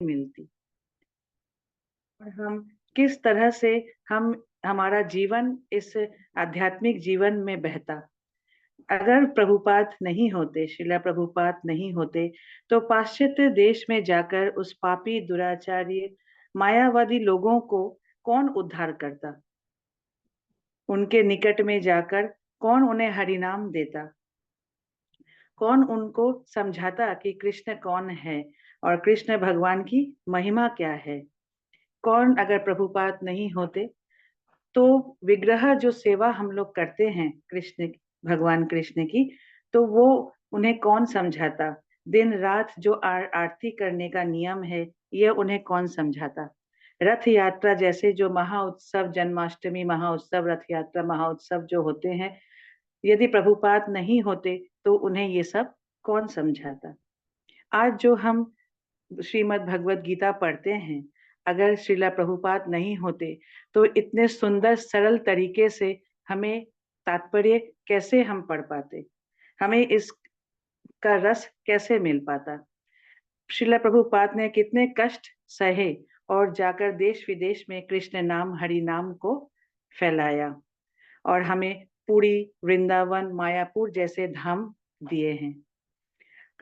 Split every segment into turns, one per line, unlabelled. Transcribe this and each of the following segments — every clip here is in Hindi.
मिलती। और हम किस तरह से हम हमारा जीवन इस आध्यात्मिक जीवन में बहता। अगर प्रभुपाद नहीं होते, शिला प्रभुपाद नहीं होते, तो पाश्चात्य देश में जाकर उस पापी दुराचारी मायावादी लोगों को कौन उद्धार करता? उनके निकट में जाकर कौन उन्हें हरिनाम देता? कौन उनको समझाता कि कृष्ण कौन है और कृष्ण भगवान की महिमा क्या है? कौन, अगर प्रभुपाद नहीं होते तो विग्रह जो सेवा हम लोग करते हैं कृष्ण, भगवान कृष्ण की, तो वो उन्हें कौन समझाता? दिन रात जो आरती करने का नियम है, ये उन्हें कौन समझाता? रथ यात्रा जैसे जो महाउत्सव, जन्माष्टमी महाउत्सव, रथ यात्रा महाउत्सव जो होते हैं, यदि प्रभुपाद नहीं होते तो उन्हें ये सब कौन समझाता? आज जो हम श्रीमद् भगवत गीता पढ़ते हैं, अगर श्रीला प्रभुपाद नहीं होते तो इतने सुंदर सरल तरीके से हमें तात्पर्य कैसे हम पढ़ पाते, हमें इसका रस कैसे मिल पाता? श्रीला प्रभुपाद ने कितने कष्ट सहे और जाकर देश विदेश में कृष्ण नाम, हरि नाम को फैलाया और हमें पुरी, वृंदावन, मायापुर जैसे धाम दिए हैं।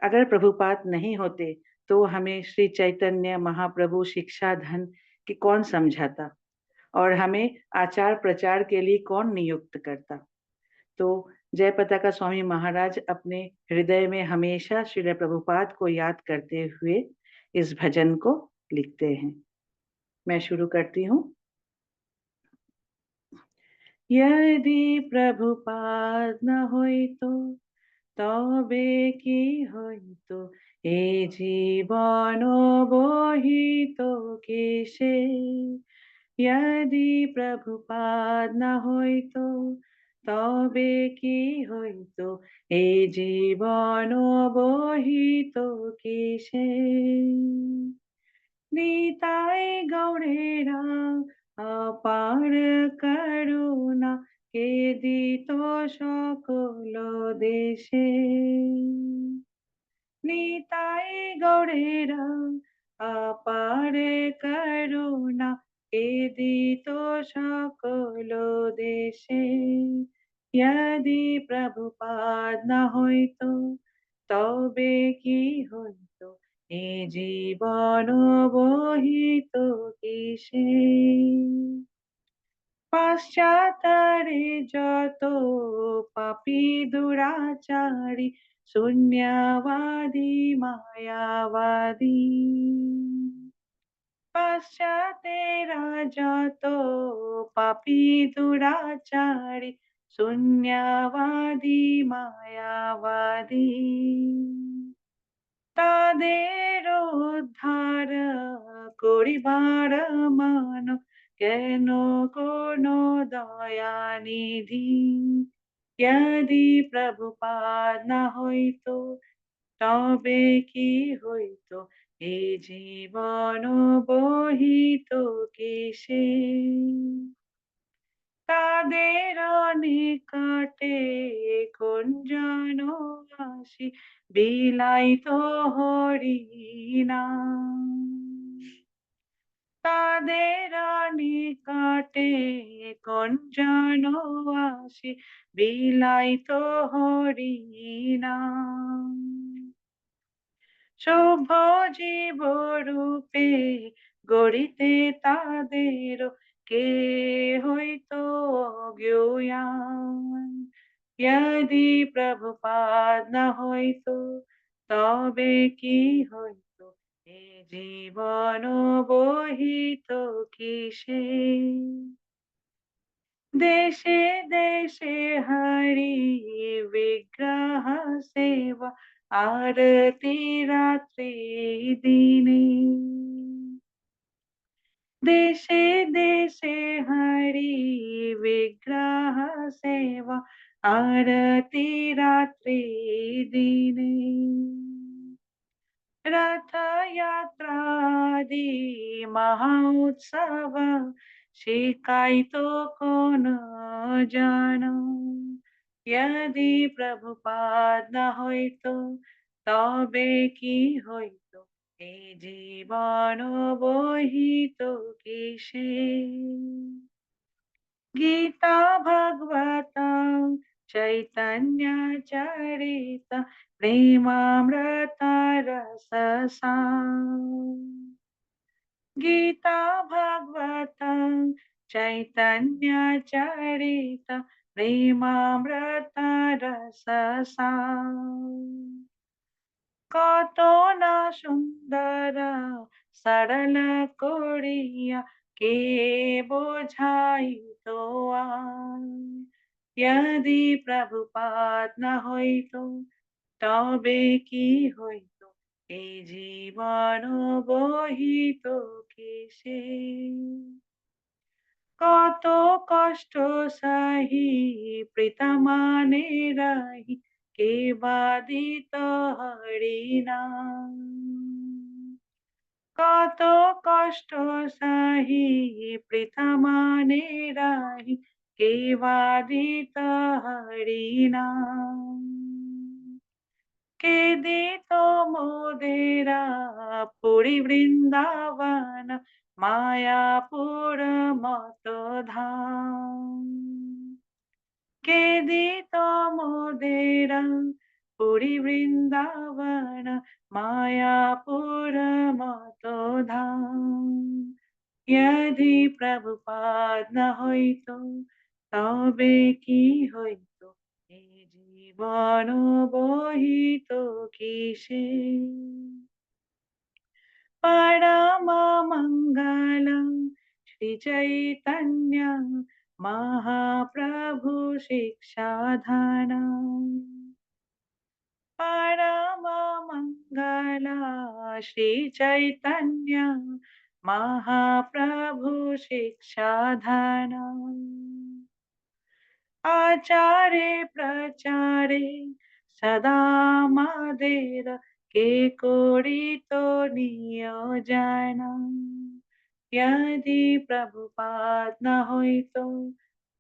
अगर प्रभुपाद नहीं होते तो हमें श्री चैतन्य महाप्रभु शिक्षा धन की कौन समझाता और हमें आचार प्रचार के लिए कौन नियुक्त करता? तो जय पताका स्वामी महाराज अपने हृदय में हमेशा श्री प्रभुपाद को याद करते हुए इस भजन को लिखते हैं। मैं शुरू करती हूँ। यदि प्रभुपाद न होई तो তবে কি হইতো এ জীবন বহিত কেশে। यदि प्रभुपाद न হইতো তবে কি হইতো এ জীবন বহিত কেশে। নিতাই গৌরেরা অপার করুণা কে দিত সকল দেশে। নিতাই গৌরেরা অপার করুণা কে দিত সকল দেশে। यदि प्रभुपाद न হইতো তবে কি হইতো এ জীবন বহিত কিসে। পাশ্চাত্তরে যত পাপী দুরাচারী শূন্যবাদী মায়াবাদী। পাশ্চাত্যেরা যত পাপী দুরাচারী শূন্যবাদী মায়াবাদী। তাদের উদ্ধার করিবার মান কেন কোনো দয়ানিধি। यदि प्रभुपाद न হইতো তবে কি হইতো এ জীবন বহিত কিসে। তাদের নিকটে কুঞ্জন আসি বিলাইত হরিনাম। তাদের নিকটে কুঞ্জন আসি বিলাইত হরিনাম। শুভ জীব রূপে গড়িতে তাদের কে হইতো জ্ঞান। यदि प्रभुपाद न হইতো তবে কি হইতো এ জীবন বহিত কিসে। দেশে দেশে হরি বিগ্রহ সেবা आरती रात्रि दिने। देशे देशे हरि विग्रह सेवा आरती रात्रि दिने। रथ यात्रादि महोत्सव शिकायतो कौन जानो। यदि प्रभुपाद न হইতো তবে কি হইতো এই জীবন বহিত কিসে। गीता भागवता चैतन्य चरिता प्रेमामृता रससा। गीता भागवता चैतन्य चरिता प्रेमामृता रससा। কত না সুন্দর সরল করিয়া কে বোঝাইতো আয়। यदि प्रभुपाद न হইতো তবে কি হইতো, এই জীবন বহিত কিসে। কত কষ্ট সাহি প্রীতমানে রাহি কে বাদিত হরিনাম। কত কষ্ট সাহি প্রীতমানে রাহি কে বাদিত হরিনাম। কে দিত মোদেরা পুরী বৃন্দাবন মায়াপুর মত ধাম। কে দিত মোদেরা পুরী বৃন্দাবন মায়াপুর মত ধাম। यदि प्रभुपाद न হইতো তবে কি হইতো, এই জীবন বহিত কিসে। परम मंगलम श्री चैतन्य महाप्रभु शिक्षाधान। परम मंगला श्री चैतन्य महाप्रभु शिक्षाधान। आचारे प्रचारे सदा मादेर কে করিত নিয়োজন। यदि प्रभुपाद न হইতো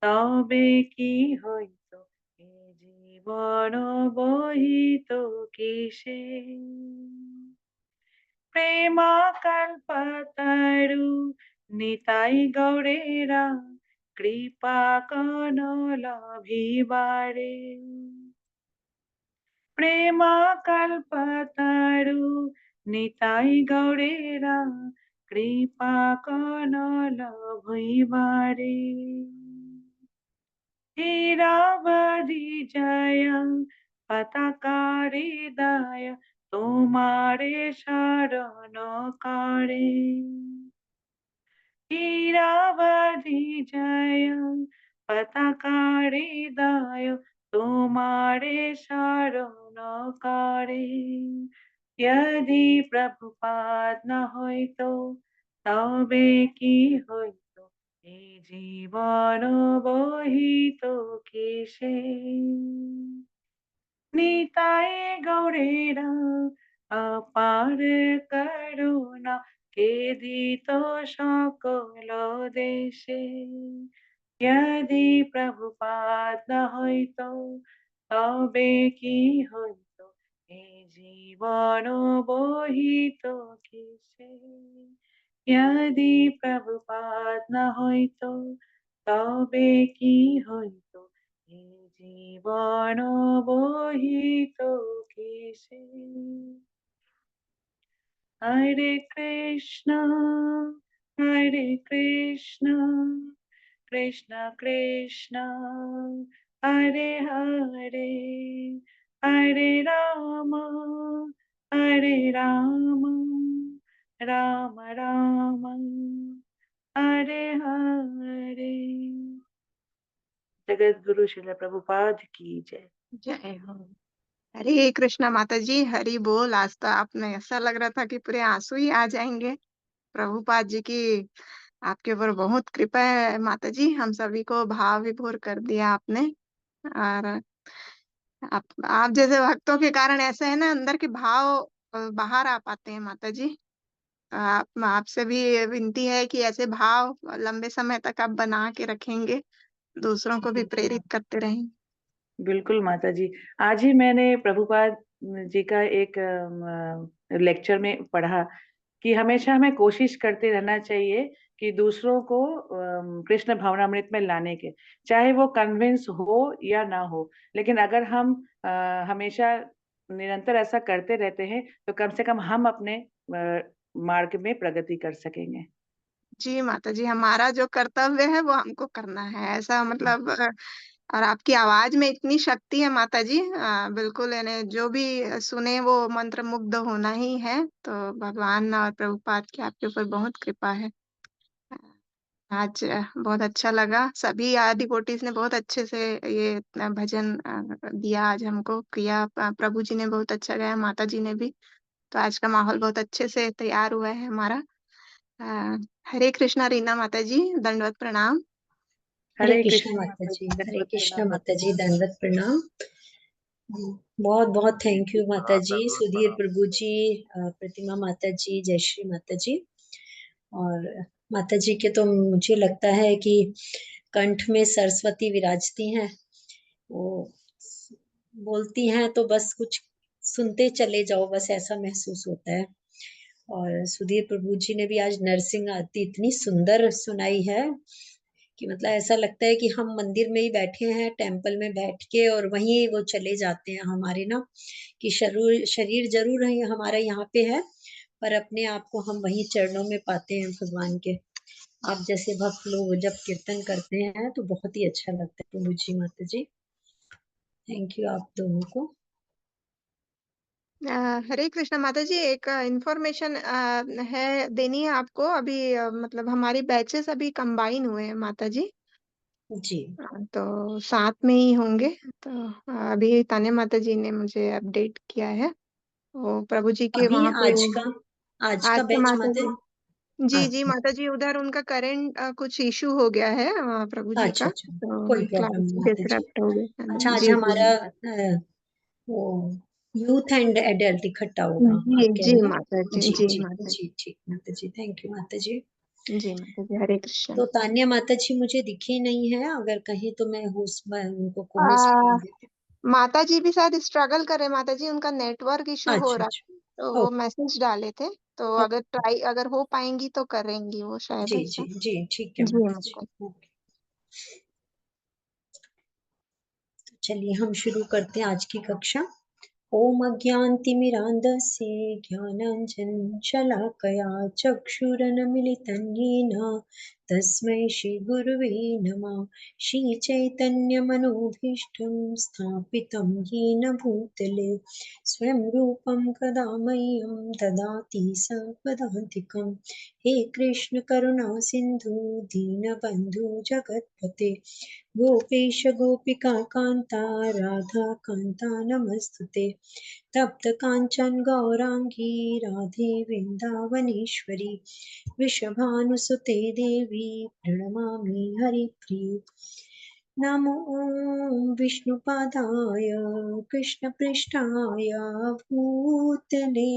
তবে কি হইতো, এ জীবন বহিত কিসে। প্রেমা কল্পতরু নিতাই গৌরেরা কৃপা কোন লভিবারে। প্রেমা কল্পতরু নিতাই গৌরেরা কৃপা কোন লভিবারে। হীরাবধি জয় পতাকারি দয় তোমারে শরণ করে। হীরাবধি জয় পতাকারি দয় তোমারে শরণ করে। यदि प्रभुपाद न হইতো তবে কি হইতো, এই জীবন বহিত কিসে। নিতাই গৌরেরা অপার করুণা কে দিত সকল দেশে। यदि प्रभुपाद न হইতো তবে কি হইতো, এই জীবন বহিত কিসে। यदि प्रभुपाद न হইতো তবে কি হইতো, এই জীবন বহিত কিসে। হরে কৃষ্ণ কৃষ্ণ কৃষ্ণ হরে হরে হরে রাম রাম রাম हरे हरे। जगत गुरु श्रील प्रभुपाद की जय।
जय हो। हरे कृष्णा माता जी, हरि बोल। आज तो आपने ऐसा लग रहा था कि पूरे आंसू ही आ जाएंगे। प्रभुपाद जी की आपके ऊपर बहुत कृपा है माता जी, हम सभी को भाव विभोर कर दिया आपने। और आप जैसे भक्तों के कारण ऐसे है ना, अंदर के भाव बाहर आ पाते हैं माता जी। आपसे भी विनती है कि ऐसे भाव लंबे समय तक आप बना के रखेंगे, दूसरों को भी प्रेरित करते रहेंगे।
बिल्कुल माता जी। आज ही मैंने प्रभुपाद जी का एक लेक्चर में पढ़ा कि हमेशा हमें कोशिश करते रहना चाहिए कि दूसरों को कृष्ण भावनामृत में लाने के, चाहे वो कन्विंस हो या ना हो, लेकिन अगर हम हमेशा निरंतर ऐसा करते रहते हैं तो कम से कम हम अपने मार्ग में प्रगति कर सकेंगे।
जी माता जी, हमारा जो कर्तव्य है वो हमको करना है, ऐसा मतलब और आपकी आवाज में इतनी शक्ति है माता जी, बिल्कुल यानी जो भी सुने वो मंत्र मुग्ध होना ही है। तो भगवान और प्रभुपाद की आपके ऊपर बहुत कृपा है। आज बहुत अच्छा लगा, सभी डिवोटीज ने बहुत अच्छे से ये भजन दिया आज हमको, किया। प्रभु जी ने बहुत अच्छा गाया, माता जी ने भी। तो आज का माहौल बहुत अच्छे से तैयार हुआ है हमारा। अ, हरे कृष्णा रीना माता जी, दंडवत प्रणाम।
हरे
हरे
कृष्ण
कृष्ण
माता
माता
जी,
जी,
हरे
दंडवत
कृष्ण
प्रणाम
माता
माता
जी,
जी।
दंडवत प्रणाम। बहुत बहुत थैंक यू माता जी, सुधीर प्रभु जी, प्रतिमा माता जी, जयश्री माता जी। और माता जी के तो मुझे लगता है कि कंठ में सरस्वती विराजती हैं, वो बोलती हैं तो बस कुछ सुनते चले जाओ, बस ऐसा महसूस होता है। और सुधीर प्रभु जी ने भी आज नरसिंह आरती इतनी सुंदर सुनाई है कि मतलब ऐसा लगता है कि हम मंदिर में ही बैठे हैं, टेम्पल में बैठ के, और वहीं वो चले जाते हैं हमारे ना, कि शरीर शरीर जरूर है हमारा यहाँ पे है, पर अपने आप को हम वहीं चरणों में पाते हैं भगवान के। आप जैसे भक्त लोग जब कीर्तन करते हैं तो बहुत ही अच्छा लगता है। प्रभु जी माता जी, थैंक यू आप दोनों को।
हरे कृष्णा माता जी, एक इंफॉर्मेशन है देनी है आपको अभी। मतलब हमारी बैचेस अभी कंबाइन हुए हैं माता जी,
जी
तो साथ में ही होंगे। तो अभी ताने माता जी ने मुझे अपडेट किया है, वो प्रभु जी के
अभी
वहां पे
आज का
आज के
बैच
माता
माता।
जी। जी जी
अच्छा
माता जी, उधर उनका करंट कुछ इशू हो गया है प्रभु जी
अच्छा
का,
अच्छा, कोई
तो
प्रॉब्लम
क्लास
नहीं माता जी।
डिसरप्ट हो गया है
अच्छा
ना।
आज
जी
हमारा
जी
वो यूथ एंड एडल्ट इकट्ठा होगा,
जी
आप कह
जी
रहे हैं?
माता जी,
जी
जी
जी
माता
जी, ठीक माता जी, थैंक यू माता जी।
जी माता जी, हरे कृष्ण।
तो तान्या माता जी मुझे दिखी नहीं है, अगर कहीं तो मैं होस्ट उनको को होस्ट बना
आ,
देती
माता जी भी शायद स्ट्रगल कर रहे हैं माता जी, उनका नेटवर्क इशू
हूँ।
हो
अच्छा
रहा
अच्छा,
है, तो वो
ओके
मैसेज डाले थे। तो अगर
ओके,
ट्राई अगर हो पाएंगी तो करेंगी वो शायद
जी जी
ऐसा।
जी, ठीक है
जी
माता जी,
माता।
ओके। तो चलिए हम शुरू करते हैं आज की कक्षा। ॐ अज्ञानतिमिरान्धस्य ज्ञानाञ्जनशलाकया चक्षुरुन्मीलितं येन तस्मै श्रीगुरुवे नमः। श्रीचैतन्यमनोभीष्टं स्थापितं येन भूतले स्वयं रूपं कदा मह्यं ददाति स्वपदान्तिकं। हे कृष्ण करुणा सिन्धु दीनबन्धु जगत्पते गोपेश गोपिका कान्ता राधा कान्ता नमस्तुते। तप्त कांचन गौरांगी राधे वृंदावनेश्वरी वृषभानुसुते देवी प्रणमामि हरिप्रिये। नमो विष्णुपादाय कृष्णपृष्ठाय भूतले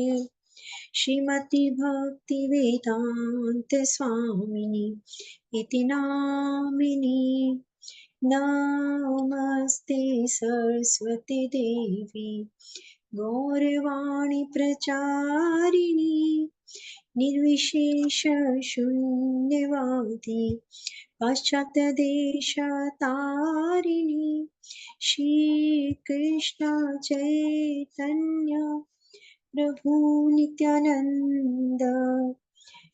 श्रीमति भक्ति वेदांत स्वामिनी इति नामिनी। नमस्ते सरस्वती देवी गौरवाणी प्रचारिणी निर्विशेष शून्यवादी पाश्चात्य देशतारिणी श्री कृष्ण चैतन्य प्रभु नित्यानंद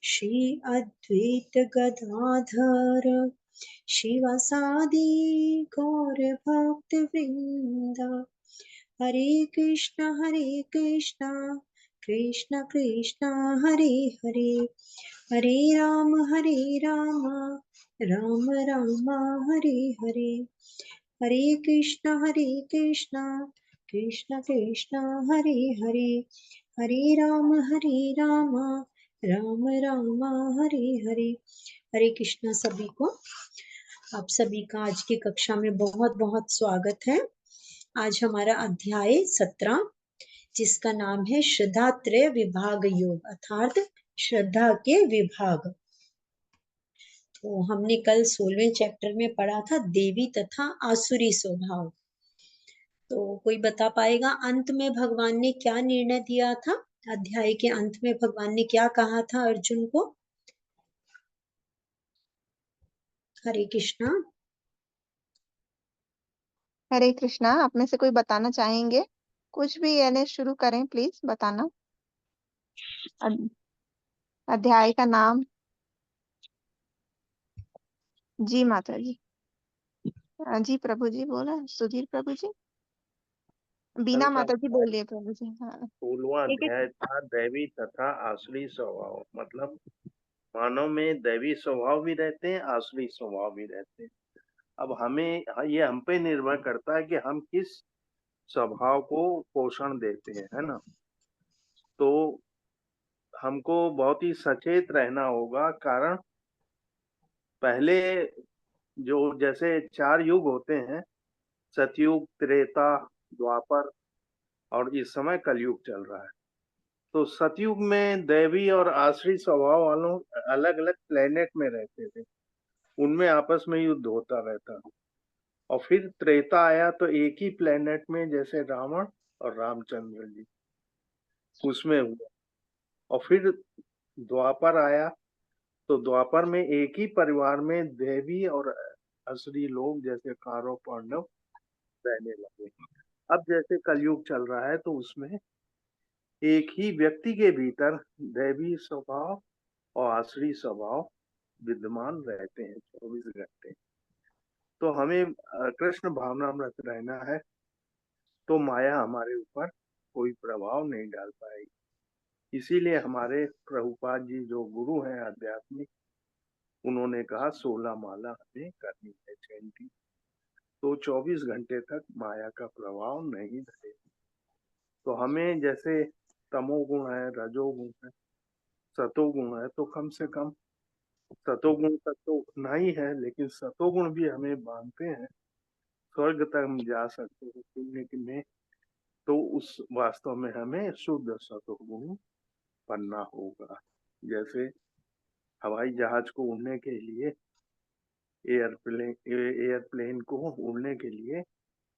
श्री अद्वैत गदाधर शिवासादि गौर भक्त वृंद। हरे कृष्णा कृष्ण कृष्णा हरे हरे, हरे राम राम राम हरे हरे। हरे कृष्णा कृष्ण कृष्ण हरे हरे, हरे राम राम राम हरे हरे। हरे कृष्णा सभी को। आप सभी का आज की कक्षा में बहुत बहुत स्वागत है। आज हमारा अध्याय 17, जिसका नाम है श्रद्धात्रय विभाग योग, अर्थात श्रद्धा के विभाग। तो हमने कल 16वें चैप्टर में पढ़ा था देवी तथा आसुरी स्वभाव। तो कोई बता पाएगा अंत में भगवान ने क्या निर्णय दिया था? अध्याय के अंत में भगवान ने क्या कहा था अर्जुन को? हरे कृष्णा।
हरे कृष्णा, आप में से कोई बताना चाहेंगे? कुछ भी यानी शुरू करें, प्लीज बताना। अ- अध्याय का नाम। जी माता जी। जी प्रभु जी बोला, सुधीर प्रभु जी। बीना
कल का
माता जी बोलिए प्रभु जी। हाँ,
16वां
एक एक।
अध्याय था दैवी तथा आसुरी स्वभाव। मतलब मानव में दैवी स्वभाव भी रहते हैं, आसुरी स्वभाव भी रहते हैं। अब हमें ये हम पे निर्भर करता है कि हम किस स्वभाव को पोषण देते हैं, है ना। तो हमको बहुत ही सचेत रहना होगा, कारण पहले जो जैसे 4 युग होते हैं, सतयुग, त्रेता, द्वापर और इस समय कलयुग चल रहा है। तो सतयुग में दैवी और आसुरी स्वभाव वालों अलग अलग प्लेनेट में रहते थे, उनमें आपस में युद्ध होता रहता। और फिर त्रेता आया तो एक ही प्लेनेट में, जैसे रावण और रामचंद्र जी, उसमें हुआ। और फिर द्वापर आया तो द्वापर में एक ही परिवार में देवी और असुरी लोग, जैसे कौरव पांडव, रहने लगे। अब जैसे कलयुग चल रहा है तो उसमें एक ही व्यक्ति के भीतर दैवी स्वभाव और आसुरी स्वभाव विद्यमान रहते हैं 24 घंटे। तो हमें कृष्ण भावनामृत रहना है, तो माया हमारे ऊपर कोई प्रभाव नहीं डाल पाएगी। इसीलिए हमारे प्रभुपाद जी जो गुरु हैं आध्यात्मिक, उन्होंने कहा 16 माला हमें करनी है चैन की, तो 24 घंटे तक माया का प्रभाव नहीं धरे। तो हमें जैसे तमोगुण है, रजोगुण है, सतोगुण है, तो कम से कम सतोगुण तक तो उतना ही है, लेकिन सतोगुण भी हमें बांधते हैं। स्वर्ग तक हम जा सकते हैं पुण्य में, तो उस वास्तव में हमें शुद्ध सतोगुण बनना होगा। जैसे हवाई जहाज को उड़ने के लिए, एयरप्लेन को उड़ने के लिए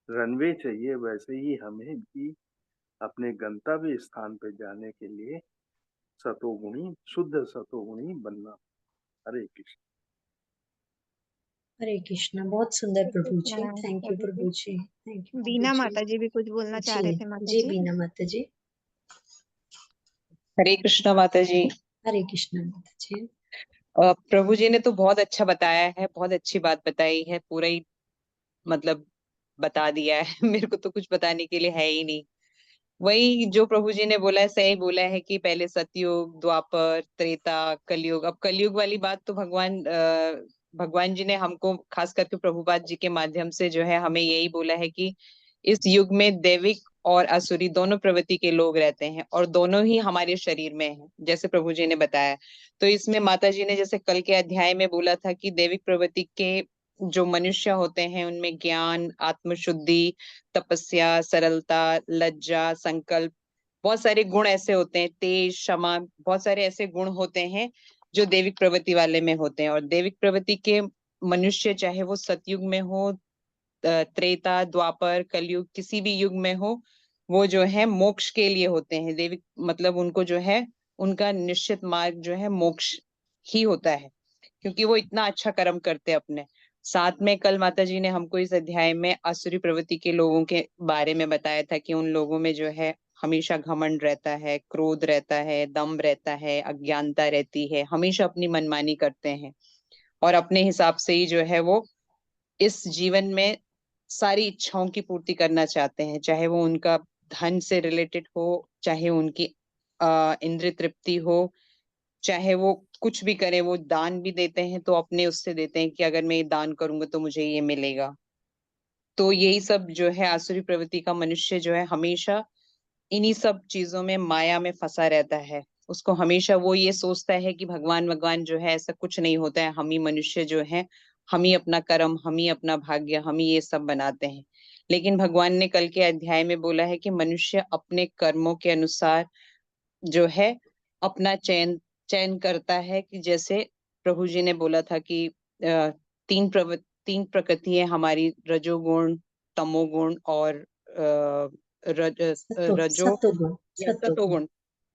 रनवे चाहिए, वैसे ही हमें भी अपने गंतव्य स्थान पे जाने के लिए सतोगुणी, शुद्ध सतोगुणी बनना। हरे कृष्ण।
हरे कृष्णा, बहुत सुंदर
हरे
प्रभु जी।
कृष्णा
थैंक यू
प्रभु जी।
प्रभु जी, थैंक यू प्रभु
बीना
जी।
माता जी भी कुछ बोलना चाह रहे
जी
थे माता
जी,
जी।
बीना माता जी।
हरे कृष्णा माता जी।
हरे कृष्णा माता जी।
प्रभु जी ने तो बहुत अच्छा बताया है, बहुत अच्छी बात बताई है, पूरा ही मतलब बता दिया है। मेरे को तो कुछ बताने के लिए है ही नहीं। वही जो प्रभु जी ने बोला है, सही बोला है कि पहले सतयुग, द्वापर, त्रेता, कलयुग। अब कलयुग वाली बात तो भगवान जी ने हमको, खास करके प्रभुपाद जी के माध्यम से जो है हमें यही बोला है कि इस युग में दैविक और असुरी दोनों प्रवृत्ति के लोग रहते हैं, और दोनों ही हमारे शरीर में हैं, जैसे प्रभु जी ने बताया। तो इसमें माता जी ने जैसे कल के अध्याय में बोला था कि दैविक प्रवृत्ति के जो मनुष्य होते हैं उनमें ज्ञान, आत्मशुद्धि, तपस्या, सरलता, लज्जा, संकल्प, बहुत सारे गुण ऐसे होते हैं, तेज, क्षमा, बहुत सारे ऐसे गुण होते हैं जो दैविक प्रवृत्ति वाले में होते हैं। और दैविक प्रवृत्ति के मनुष्य, चाहे वो सतयुग में हो, त्रेता, द्वापर, कलयुग, किसी भी युग में हो, वो जो है मोक्ष के लिए होते हैं। दैविक मतलब उनको जो है, उनका निश्चित मार्ग जो है मोक्ष ही होता है, क्योंकि वो इतना अच्छा कर्म करते हैं अपने साथ में। कल माता जी ने हमको इस अध्याय में आसुरी प्रवृत्ति के लोगों के बारे में बताया था कि उन लोगों में जो है हमेशा घमंड रहता है, क्रोध रहता है, दम्भ रहता है, अज्ञानता रहती है, हमेशा अपनी मनमानी करते हैं और अपने हिसाब से ही जो है वो इस जीवन में सारी इच्छाओं की पूर्ति करना चाहते हैं, चाहे वो उनका धन से रिलेटेड हो, चाहे उनकी इंद्रिय तृप्ति हो, चाहे वो कुछ भी करे। वो दान भी देते हैं तो अपने उससे देते हैं कि अगर मैं ये दान करूंगा तो मुझे ये मिलेगा। तो यही सब जो है आसुरी प्रवृत्ति का मनुष्य जो है हमेशा इन्हीं सब चीजों में, माया में फंसा रहता है। उसको हमेशा वो ये सोचता है कि भगवान भगवान जो है, ऐसा कुछ नहीं होता है, हम ही मनुष्य जो है, हम ही अपना कर्म, हम ही अपना भाग्य, हम ही ये सब बनाते हैं। लेकिन भगवान ने कल के अध्याय में बोला है कि मनुष्य अपने कर्मों के अनुसार जो है अपना चयन चयन करता है। कि जैसे प्रभु जी ने बोला था कि तीन प्रकृति है हमारी, रजोगुण, तमोगुण और रजो
सतोगुण,
या
सतोगुण।
सतोगुण।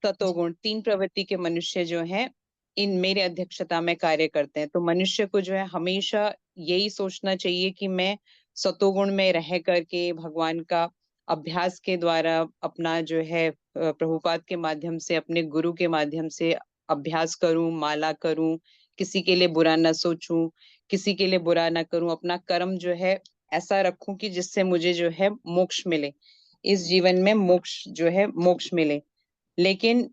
सतोगुण, 3 प्रवृत्ति के मनुष्य जो हैं इन मेरे अध्यक्षता में कार्य करते हैं। तो मनुष्य को जो है हमेशा यही सोचना चाहिए कि मैं सतोगुण में रह करके भगवान का अभ्यास के द्वारा अपना जो है प्रभुपाद के माध्यम से, अपने गुरु के माध्यम से अभ्यास करूं, माला करूं, किसी के लिए बुरा ना सोचूं, किसी के लिए बुरा ना करूं, अपना कर्म जो है ऐसा रखूं कि जिससे मुझे जो है मोक्ष मिले, इस जीवन में मोक्ष मिले। लेकिन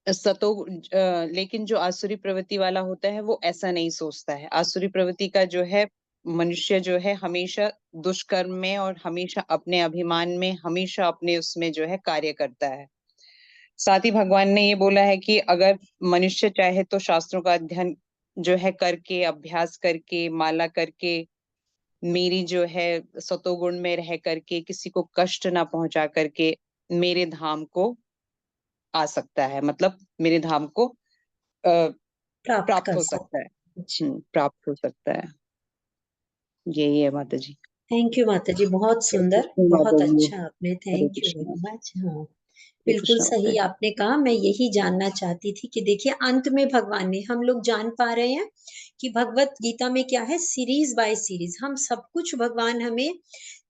लेकिन जो आसुरी प्रवृत्ति वाला होता है वो ऐसा नहीं सोचता है। आसुरी प्रवृत्ति का जो है मनुष्य जो है हमेशा दुष्कर्म में और हमेशा अपने अभिमान में, हमेशा अपने उसमें जो है कार्य करता है। साथ ही भगवान ने ये बोला है कि अगर मनुष्य चाहे तो शास्त्रों का अध्ययन जो है करके, अभ्यास करके, माला करके, मेरी जो है सतोगुण में रह करके, किसी को कष्ट ना पहुंचा करके मेरे धाम को आ सकता है, मतलब मेरे धाम को
प्राप्त
प्राप्त
कर
हो
सकते।
सकता है।
अच्छा,
प्राप्त हो सकता है। यही है माता जी।
थैंक यू माता जी, बहुत सुंदर, बहुत अच्छा आपने,
Hare
thank you
Krishna,
very much. हाँ,
हरे
बिल्कुल
कृष्णा माता
सही
जी।
आपने कहा। मैं यही जानना चाहती थी कि देखिए अंत में भगवान ने, हम लोग जान पा रहे हैं कि भगवत गीता में क्या है, सीरीज बाय सीरीज हम सब कुछ भगवान हमें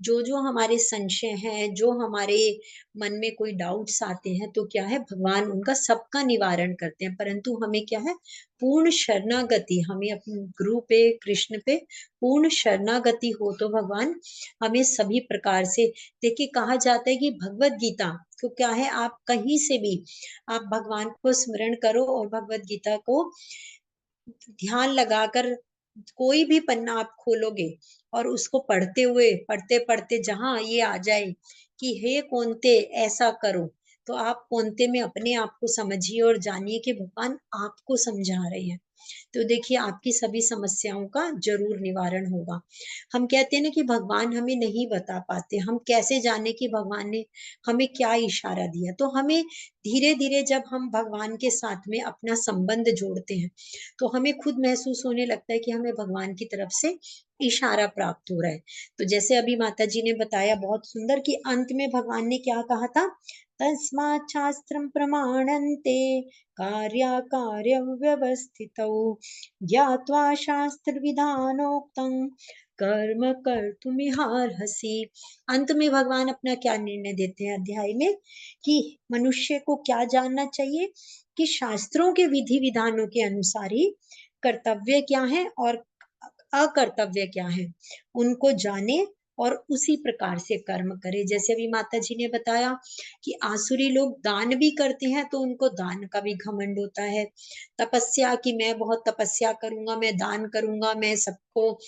जो जो हमारे संशय हैं, जो हमारे मन में कोई डाउट्स आते हैं, तो क्या है भगवान उनका सबका निवारण करते हैं। परंतु हमें क्या है, पूर्ण शरणागति, हमें अपने गुरु पे, कृष्ण पे पूर्ण शरणागति हो तो भगवान हमें सभी प्रकार से, देखिए कहा जाता है कि भगवत गीता तो क्या है, आप कहीं से भी आप भगवान को स्मरण करो और भगवत गीता को ध्यान लगाकर कोई भी पन्ना आप खोलोगे और उसको पढ़ते हुए, पढ़ते पढ़ते जहां ये आ जाए कि हे कौनते ऐसा करो, तो आप कौनते में अपने आप को समझिए और जानिए कि भगवान आपको समझा रहे हैं। तो देखिए आपकी सभी समस्याओं का जरूर निवारण होगा। हम कहते हैं ना कि भगवान हमें नहीं बता पाते, हम कैसे जाने कि भगवान ने हमें क्या इशारा दिया। तो हमें धीरे धीरे जब हम भगवान के साथ में अपना संबंध जोड़ते हैं तो हमें खुद महसूस होने लगता है कि हमें भगवान की तरफ से इशारा प्राप्त हो रहा है। तो जैसे अभी माता जी ने बताया बहुत सुंदर कि अंत में भगवान ने क्या कहा था, तस्मात् शास्त्रम प्रमाणन्ते कार्याकार्य व्यवस्थितौ ज्ञात्वा शास्त्र विधानोक्तं कर्म कर्तुमिहार्हसि। अंत में भगवान अपना क्या निर्णय देते हैं अध्याय में कि मनुष्य को क्या जानना चाहिए कि शास्त्रों के विधि विधानों के अनुसार ही कर्तव्य क्या है और अकर्तव्य क्या है, उनको जाने और उसी प्रकार से कर्म करे। जैसे अभी माता जी ने बताया कि आसुरी लोग दान भी करते हैं तो उनको दान का भी घमंड होता है, तपस्या की मैं बहुत तपस्या करूंगा, मैं दान करूंगा, मैं सबको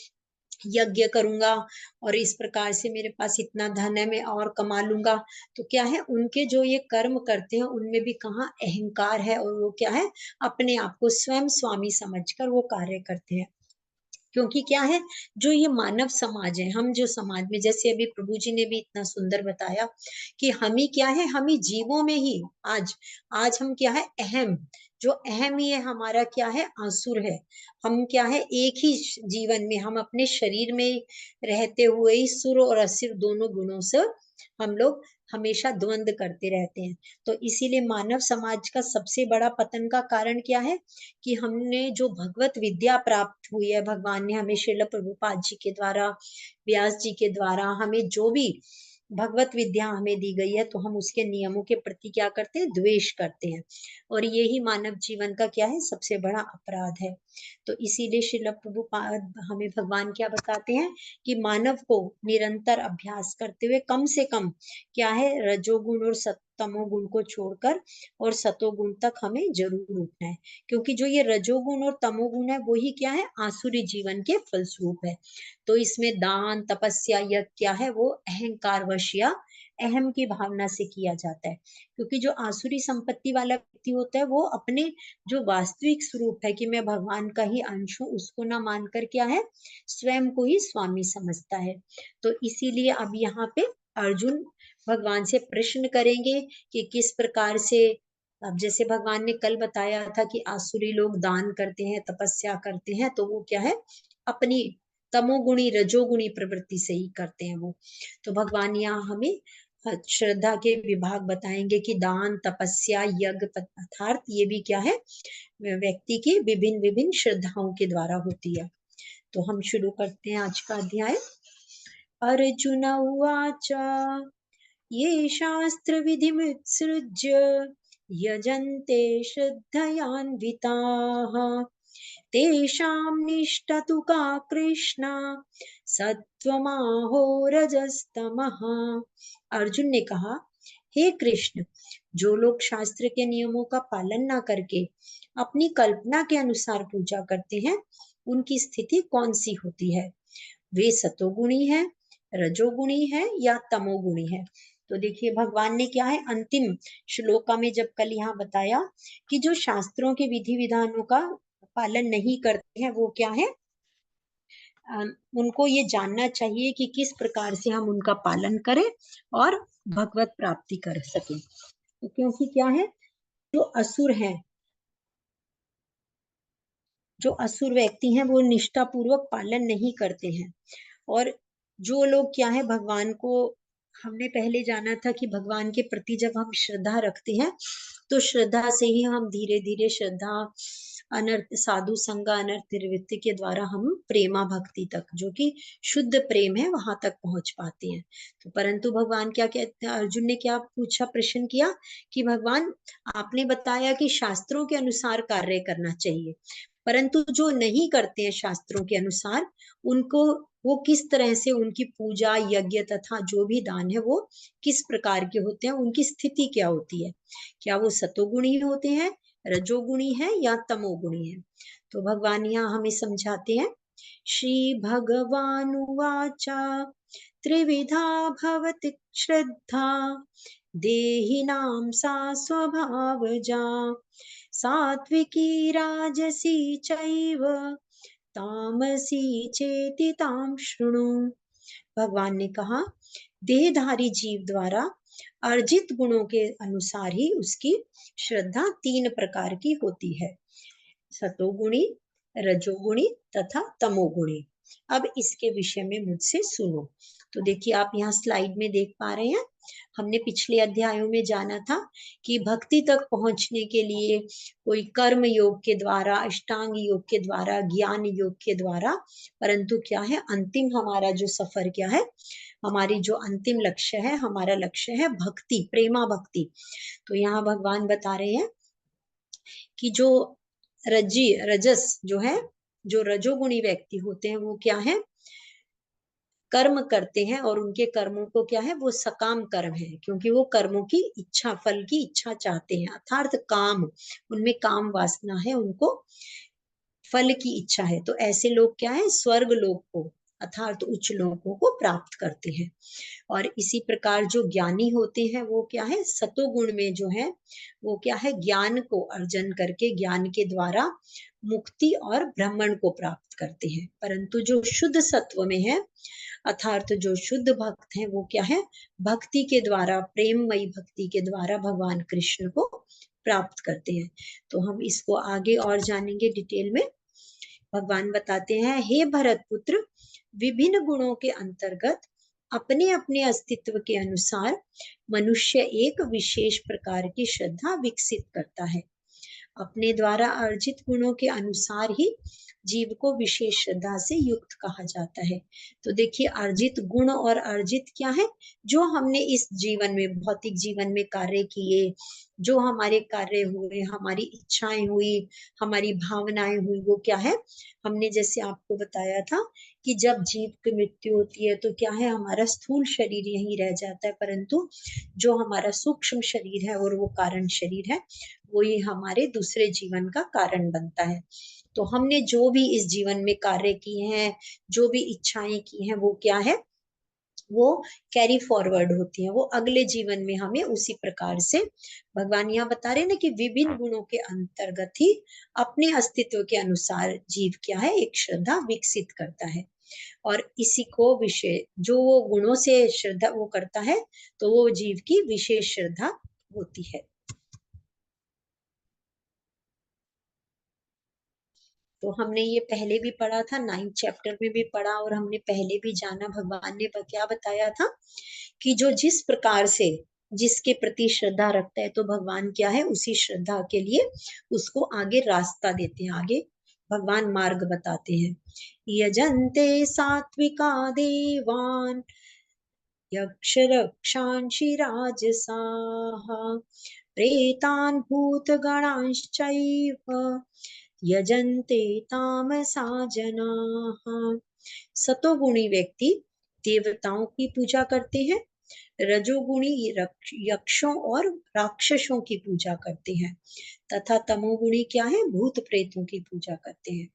यज्ञ करूंगा और इस प्रकार से मेरे पास इतना धन है मैं और कमा लूंगा। तो क्या है, उनके जो ये कर्म करते हैं उनमें भी कहाँ अहंकार है, और वो क्या है, अपने आप को स्वयं स्वामी समझकर वो कार्य करते हैं। क्योंकि क्या है, जो ये मानव समाज है, हम जो समाज में, जैसे अभी प्रभु जी ने भी इतना सुंदर बताया कि हम ही क्या है, हम ही जीवों में ही आज आज हम क्या है, अहम, जो अहम ही है हमारा क्या है, आसुर है। हम क्या है, एक ही जीवन में हम अपने शरीर में रहते हुए ही सुर और असुर दोनों गुणों से हम लोग हमेशा द्वंद्व करते रहते हैं। तो इसीलिए मानव समाज का सबसे बड़ा पतन का कारण क्या है कि हमने जो भगवत विद्या प्राप्त हुई है, भगवान ने हमें श्रील प्रभुपाद जी के द्वारा, व्यास जी के द्वारा हमें जो भी भगवत विद्या हमें दी गई है, तो हम उसके नियमों के प्रति क्या करते हैं, द्वेष करते हैं। और यही मानव जीवन का क्या है, सबसे बड़ा अपराध है। तो इसीलिए श्रील प्रभुपाद हमें भगवान क्या बताते हैं कि मानव को निरंतर अभ्यास करते हुए कम से कम क्या है, रजोगुण और तमोगुण को छोड़कर और सतोगुण तक हमें जरूर उठना है। क्योंकि जो ये रजोगुण और तमोगुण है वो ही क्या है, आसुरी जीवन के फलस्वरूप है। तो इसमें दान तपस्या यज्ञ क्या है, वो अहंकार वश या अहम की भावना से किया जाता है। क्योंकि जो आसुरी संपत्ति वाला व्यक्ति होता है वो अपने जो वास्तविक स्वरूप है कि मैं भगवान का ही अंश हूँ, उसको ना मानकर क्या है, स्वयं को ही स्वामी समझता है। तो इसीलिए अब यहाँ पे अर्जुन भगवान से प्रश्न करेंगे कि किस प्रकार से, अब जैसे भगवान ने कल बताया था कि आसुरी लोग दान करते हैं, तपस्या करते हैं, तो वो क्या है, अपनी तमोगुणी रजोगुणी प्रवृत्ति से ही करते हैं वो। तो भगवान यहाँ हमें श्रद्धा के विभाग बताएंगे कि दान, तपस्या, यज्ञ, अर्थात ये भी क्या है, व्यक्ति की विभिन्न विभिन्न श्रद्धाओं के द्वारा होती है। तो हम शुरू करते हैं आज का अध्याय। अर्जुन उवाच ये शास्त्र विधिमुत्सृज्य यजन्ते श्रद्धयान्विताः तेषां निष्ठा तु का कृष्ण सत्वमाहो रजस्तमः। अर्जुन ने कहा, हे कृष्ण, जो लोग शास्त्र के नियमों का पालन ना करके अपनी कल्पना के अनुसार पूजा करते हैं, उनकी स्थिति कौन सी होती है? वे सतोगुणी है, रजोगुणी है या तमोगुणी है? तो देखिए भगवान ने क्या है, अंतिम श्लोका में जब कल यहाँ बताया कि जो शास्त्रों के विधि विधानों का पालन नहीं करते हैं वो क्या है, उनको ये जानना चाहिए कि किस प्रकार से हम उनका पालन करें और भगवत प्राप्ति कर सकें। तो क्योंकि क्या है, जो असुर हैं, जो असुर व्यक्ति हैं वो निष्ठा पूर्वक पालन नहीं करते हैं। और जो लोग क्या है, भगवान को हमने पहले जाना था कि भगवान के प्रति जब हम श्रद्धा रखते हैं तो श्रद्धा से ही हम धीरे धीरे श्रद्धा अनर्थ साधु संग अनर्थ निवृत्ति के द्वारा हम प्रेमा भक्ति तक, जो कि शुद्ध प्रेम है, वहां तक पहुंच पाते हैं। तो परंतु भगवान क्या कहते हैं, अर्जुन ने क्या पूछा, प्रश्न किया कि भगवान आपने बताया कि शास्त्रों के अनुसार कार्य करना चाहिए, परंतु जो नहीं करते हैं शास्त्रों के अनुसार, उनको वो किस तरह से, उनकी पूजा यज्ञ तथा जो भी दान है वो किस प्रकार के होते हैं, उनकी स्थिति क्या होती है? क्या वो सतोगुणी होते हैं, रजोगुणी है या तमोगुणी है? तो भगवान यहाँ हमें समझाते हैं। श्री भगवान उवाचा त्रिविधा भवति श्रद्धा देहिनां सा स्वभावजा सात्विकी राजसी चैव तामसी चेति ताम शृणु। भगवान ने कहा, देहधारी जीव द्वारा अर्जित गुणों के अनुसार ही उसकी श्रद्धा 3 प्रकार की होती है, सतोगुणी, रजोगुणी तथा तमोगुणी। अब इसके विषय में मुझसे सुनो। तो देखिए आप यहाँ स्लाइड में देख पा रहे हैं, हमने पिछले अध्यायों में जाना था कि भक्ति तक पहुंचने के लिए कोई कर्म योग के द्वारा, अष्टांग योग के द्वारा, ज्ञान योग के द्वारा, परंतु क्या है, अंतिम हमारा जो सफर क्या है, हमारी जो अंतिम लक्ष्य है, हमारा लक्ष्य है भक्ति, प्रेमा भक्ति। तो यहाँ भगवान बता रहे हैं कि जो रजस जो है, जो रजोगुणी व्यक्ति होते हैं वो क्या है, कर्म करते हैं और उनके कर्मों को क्या है, वो सकाम कर्म है, क्योंकि वो कर्मों की इच्छा, फल की इच्छा चाहते हैं, अर्थात काम, उनमें काम वासना है, उनको फल की इच्छा है। तो ऐसे लोग क्या है, स्वर्ग लोक को अर्थात उच्च लोकों को प्राप्त करते हैं। और इसी प्रकार जो ज्ञानी होते हैं वो क्या है, सतोगुण में जो है वो क्या है, ज्ञान को अर्जन करके ज्ञान के द्वारा मुक्ति और ब्रह्मण को प्राप्त करते हैं। परंतु जो शुद्ध सत्व में है, अर्थात जो शुद्ध भक्त हैं, वो क्या है, भक्ति के द्वारा, प्रेममयी भक्ति के द्वारा भगवान कृष्ण को प्राप्त करते हैं। तो हम इसको आगे और जानेंगे डिटेल में। भगवान बताते हैं, हे भरत पुत्र, विभिन्न गुणों के अंतर्गत अपने अपने अस्तित्व के अनुसार मनुष्य एक विशेष प्रकार की श्रद्धा विकसित करता है। अपने द्वारा अर्जित गुणों के अनुसार ही जीव को विशेष श्रद्धा से युक्त कहा जाता है। तो देखिए अर्जित गुण और अर्जित क्या है, जो हमने इस जीवन में, भौतिक जीवन में कार्य किए, जो हमारे कार्य हुए, हमारी इच्छाएं हुई, हमारी भावनाएं हुई, वो क्या है, हमने जैसे आपको बताया था कि जब जीव की मृत्यु होती है तो क्या है, हमारा स्थूल शरीर यहीं रह जाता है, परंतु जो हमारा सूक्ष्म शरीर है और वो कारण शरीर है, वो ही हमारे दूसरे जीवन का कारण बनता है। तो हमने जो भी इस जीवन में कार्य किए हैं, जो भी इच्छाएं की हैं, वो क्या है, वो कैरी फॉरवर्ड होती है, वो अगले जीवन में हमें उसी प्रकार से, भगवान यहाँ बता रहे हैं ना कि विभिन्न गुणों के अंतर्गत ही अपने अस्तित्व के अनुसार जीव क्या है, एक श्रद्धा विकसित करता है। और इसी को विशेष, जो वो गुणों से श्रद्धा वो करता है, तो वो जीव की विशेष श्रद्धा होती है। तो हमने ये पहले भी पढ़ा था, 9th चैप्टर में भी पढ़ा, और हमने पहले भी जाना भगवान ने क्या बताया था कि जो जिस प्रकार से जिसके प्रति श्रद्धा रखता है, तो भगवान क्या है, उसी श्रद्धा के लिए उसको आगे रास्ता देते हैं, आगे भगवान मार्ग बताते हैं। यजन्ते सात्विका देवान यक्ष रक्षांसि राजसाः प्रेतान् भूतगणांश्चैव यजन्ते तामसा जनाः। सतोगुणी व्यक्ति देवताओं की पूजा करते हैं, रजोगुणी यक्षों और राक्षसों की पूजा करते हैं, तथा तमोगुणी क्या है, भूत प्रेतों की पूजा करते हैं।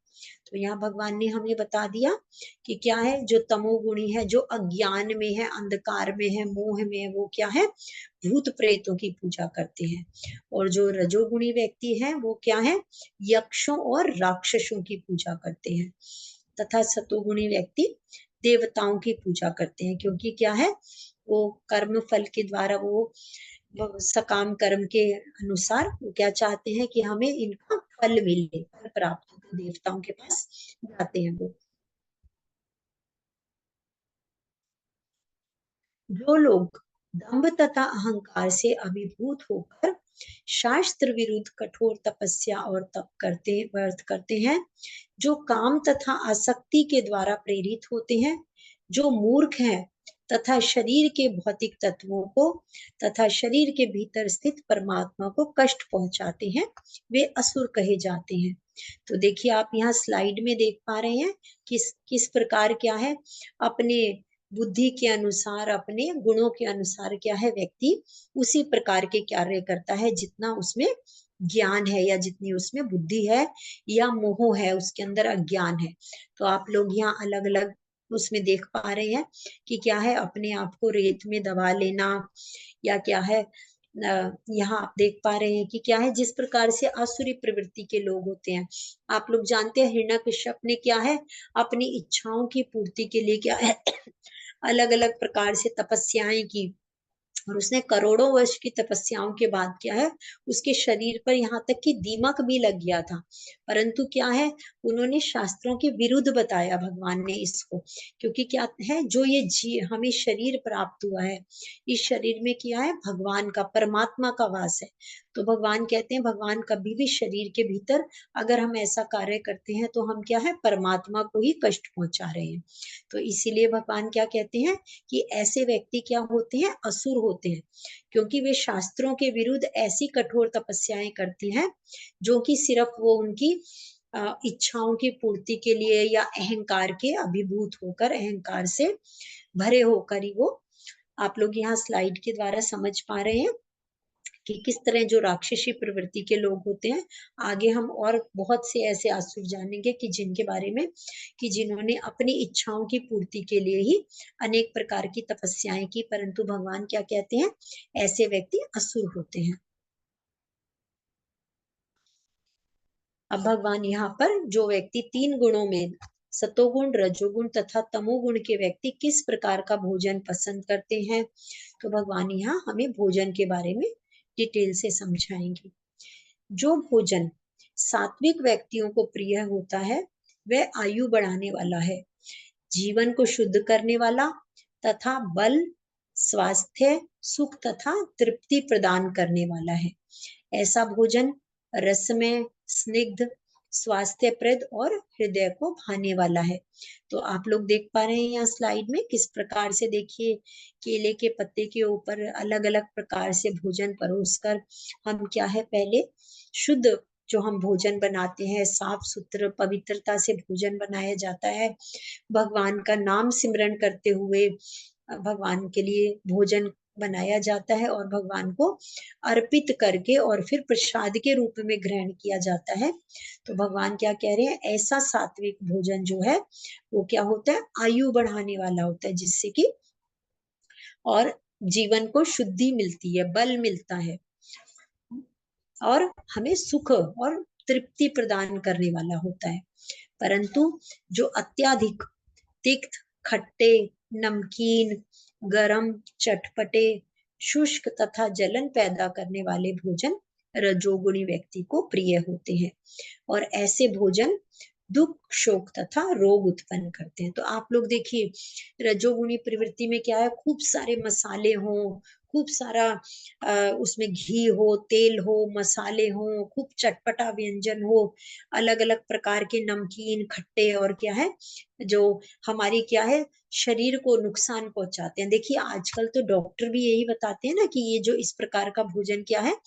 तो यहाँ भगवान ने हमें बता दिया कि क्या है, जो तमोगुणी है, जो अज्ञान में है, अंधकार में है, मोह में है, वो क्या है, भूत प्रेतों की पूजा करते हैं। और जो रजोगुणी व्यक्ति है वो क्या है, यक्षों और राक्षसों की पूजा करते हैं, तथा सतोगुणी व्यक्ति देवताओं की पूजा करते हैं, क्योंकि क्या है, वो कर्म फल के द्वारा वो सकाम कर्म के अनुसार वो क्या चाहते हैं कि हमें इनका फल मिले, फल प्राप्त हो, तो देवताओं के पास जाते हैं वो। जो लोग दंभ तथा अहंकार से अभिभूत होकर शास्त्र विरुद्ध कठोर तपस्या और तप व्रत करते हैं, जो काम तथा आसक्ति के द्वारा प्रेरित होते हैं, जो मूर्ख हैं तथा शरीर के भौतिक तत्वों को तथा शरीर के भीतर स्थित परमात्मा को कष्ट पहुंचाते हैं, वे असुर कहे जाते हैं। तो देखिए आप यहाँ स्लाइड में देख पा रहे हैं किस प्रकार क्या है, अपने बुद्धि के अनुसार, अपने गुणों के अनुसार क्या है, व्यक्ति उसी प्रकार के कार्य करता है जितना उसमें ज्ञान है, या जितनी उसमें बुद्धि है, या मोह है, उसके अंदर अज्ञान है। तो आप लोग यहाँ अलग अलग उसमें देख पा रहे हैं कि क्या है, अपने आप को रेत में दबा लेना, या क्या है, यहाँ आप देख पा रहे हैं कि क्या है, जिस प्रकार से आसुरी प्रवृत्ति के लोग होते हैं। आप लोग जानते हैं हिरण्यकश्यप ने क्या है, अपनी इच्छाओं की पूर्ति के लिए क्या है, अलग अलग प्रकार से तपस्याएं की, और उसने करोड़ों वर्ष की तपस्याओं के बाद क्या है, उसके शरीर पर यहाँ तक कि दीमक भी लग गया था, परंतु क्या है, उन्होंने शास्त्रों के विरुद्ध बताया भगवान ने इसको, क्योंकि क्या है, जो ये हमें शरीर प्राप्त हुआ है, इस शरीर में क्या है, भगवान का, परमात्मा का वास है। तो भगवान कहते हैं, भगवान कभी भी शरीर के भीतर अगर हम ऐसा कार्य करते हैं, तो हम क्या है, परमात्मा को ही कष्ट पहुंचा रहे हैं। तो इसीलिए भगवान क्या कहते हैं कि ऐसे व्यक्ति क्या होते हैं, असुर होते हैं, क्योंकि वे शास्त्रों के विरुद्ध ऐसी कठोर तपस्याएं करती हैं जो कि सिर्फ वो उनकी इच्छाओं की पूर्ति के लिए, या अहंकार के अभिभूत होकर, अहंकार से भरे होकर ही वो, आप लोग यहाँ स्लाइड के द्वारा समझ पा रहे हैं कि किस तरह जो राक्षसी प्रवृत्ति के लोग होते हैं। आगे हम और बहुत से ऐसे असुर जानेंगे कि जिनके बारे में, कि जिन्होंने अपनी इच्छाओं की पूर्ति के लिए ही अनेक प्रकार की तपस्याएं की, परंतु भगवान क्या कहते हैं, ऐसे व्यक्ति असुर होते हैं। अब भगवान यहाँ पर जो व्यक्ति 3 गुणों में, सतोगुण, रजोगुण तथा तमोगुण के व्यक्ति किस प्रकार का भोजन पसंद करते हैं, तो भगवान यहाँ हमें भोजन के बारे में डिटेल से समझाएंगे। जो भोजन सात्विक व्यक्तियों को प्रिय होता है, वह आयु बढ़ाने वाला है, जीवन को शुद्ध करने वाला तथा बल, स्वास्थ्य, सुख तथा तृप्ति प्रदान करने वाला है। ऐसा भोजन रसमय, स्निग्ध, स्वास्थ्यप्रद और हृदय को भाने वाला है। तो आप लोग देख पा रहे हैं यहाँ स्लाइड में किस प्रकार से, देखिए केले के पत्ते के ऊपर अलग अलग प्रकार से भोजन परोसकर हम क्या है, पहले शुद्ध जो हम भोजन बनाते हैं, साफ सुथरा पवित्रता से भोजन बनाया जाता है, भगवान का नाम सिमरन करते हुए भगवान के लिए भोजन बनाया जाता है, और भगवान को अर्पित करके और फिर प्रसाद के रूप में ग्रहण किया जाता है। तो भगवान क्या कह रहे हैं, ऐसा सात्विक भोजन जो है वो क्या होता है, आयु बढ़ाने वाला होता है, जिससे कि और जीवन को शुद्धि मिलती है, बल मिलता है, और हमें सुख और तृप्ति प्रदान करने वाला होता है। परंतु जो अत्याधिक तिक्त, खट्टे, नमकीन, गरम, चटपटे, शुष्क तथा जलन पैदा करने वाले भोजन रजोगुणी व्यक्ति को प्रिय होते हैं, और ऐसे भोजन दुख, शोक तथा रोग उत्पन्न करते हैं। तो आप लोग देखिए, रजोगुणी प्रवृत्ति में क्या है, खूब सारे मसाले हों, खूब सारा उसमें घी हो, तेल हो, मसाले हो, खूब चटपटा व्यंजन हो, अलग अलग प्रकार के नमकीन, खट्टे, और क्या है जो हमारी क्या है शरीर को नुकसान पहुंचाते हैं। देखिए आजकल तो डॉक्टर भी यही बताते हैं ना कि ये जो इस प्रकार का भोजन क्या है,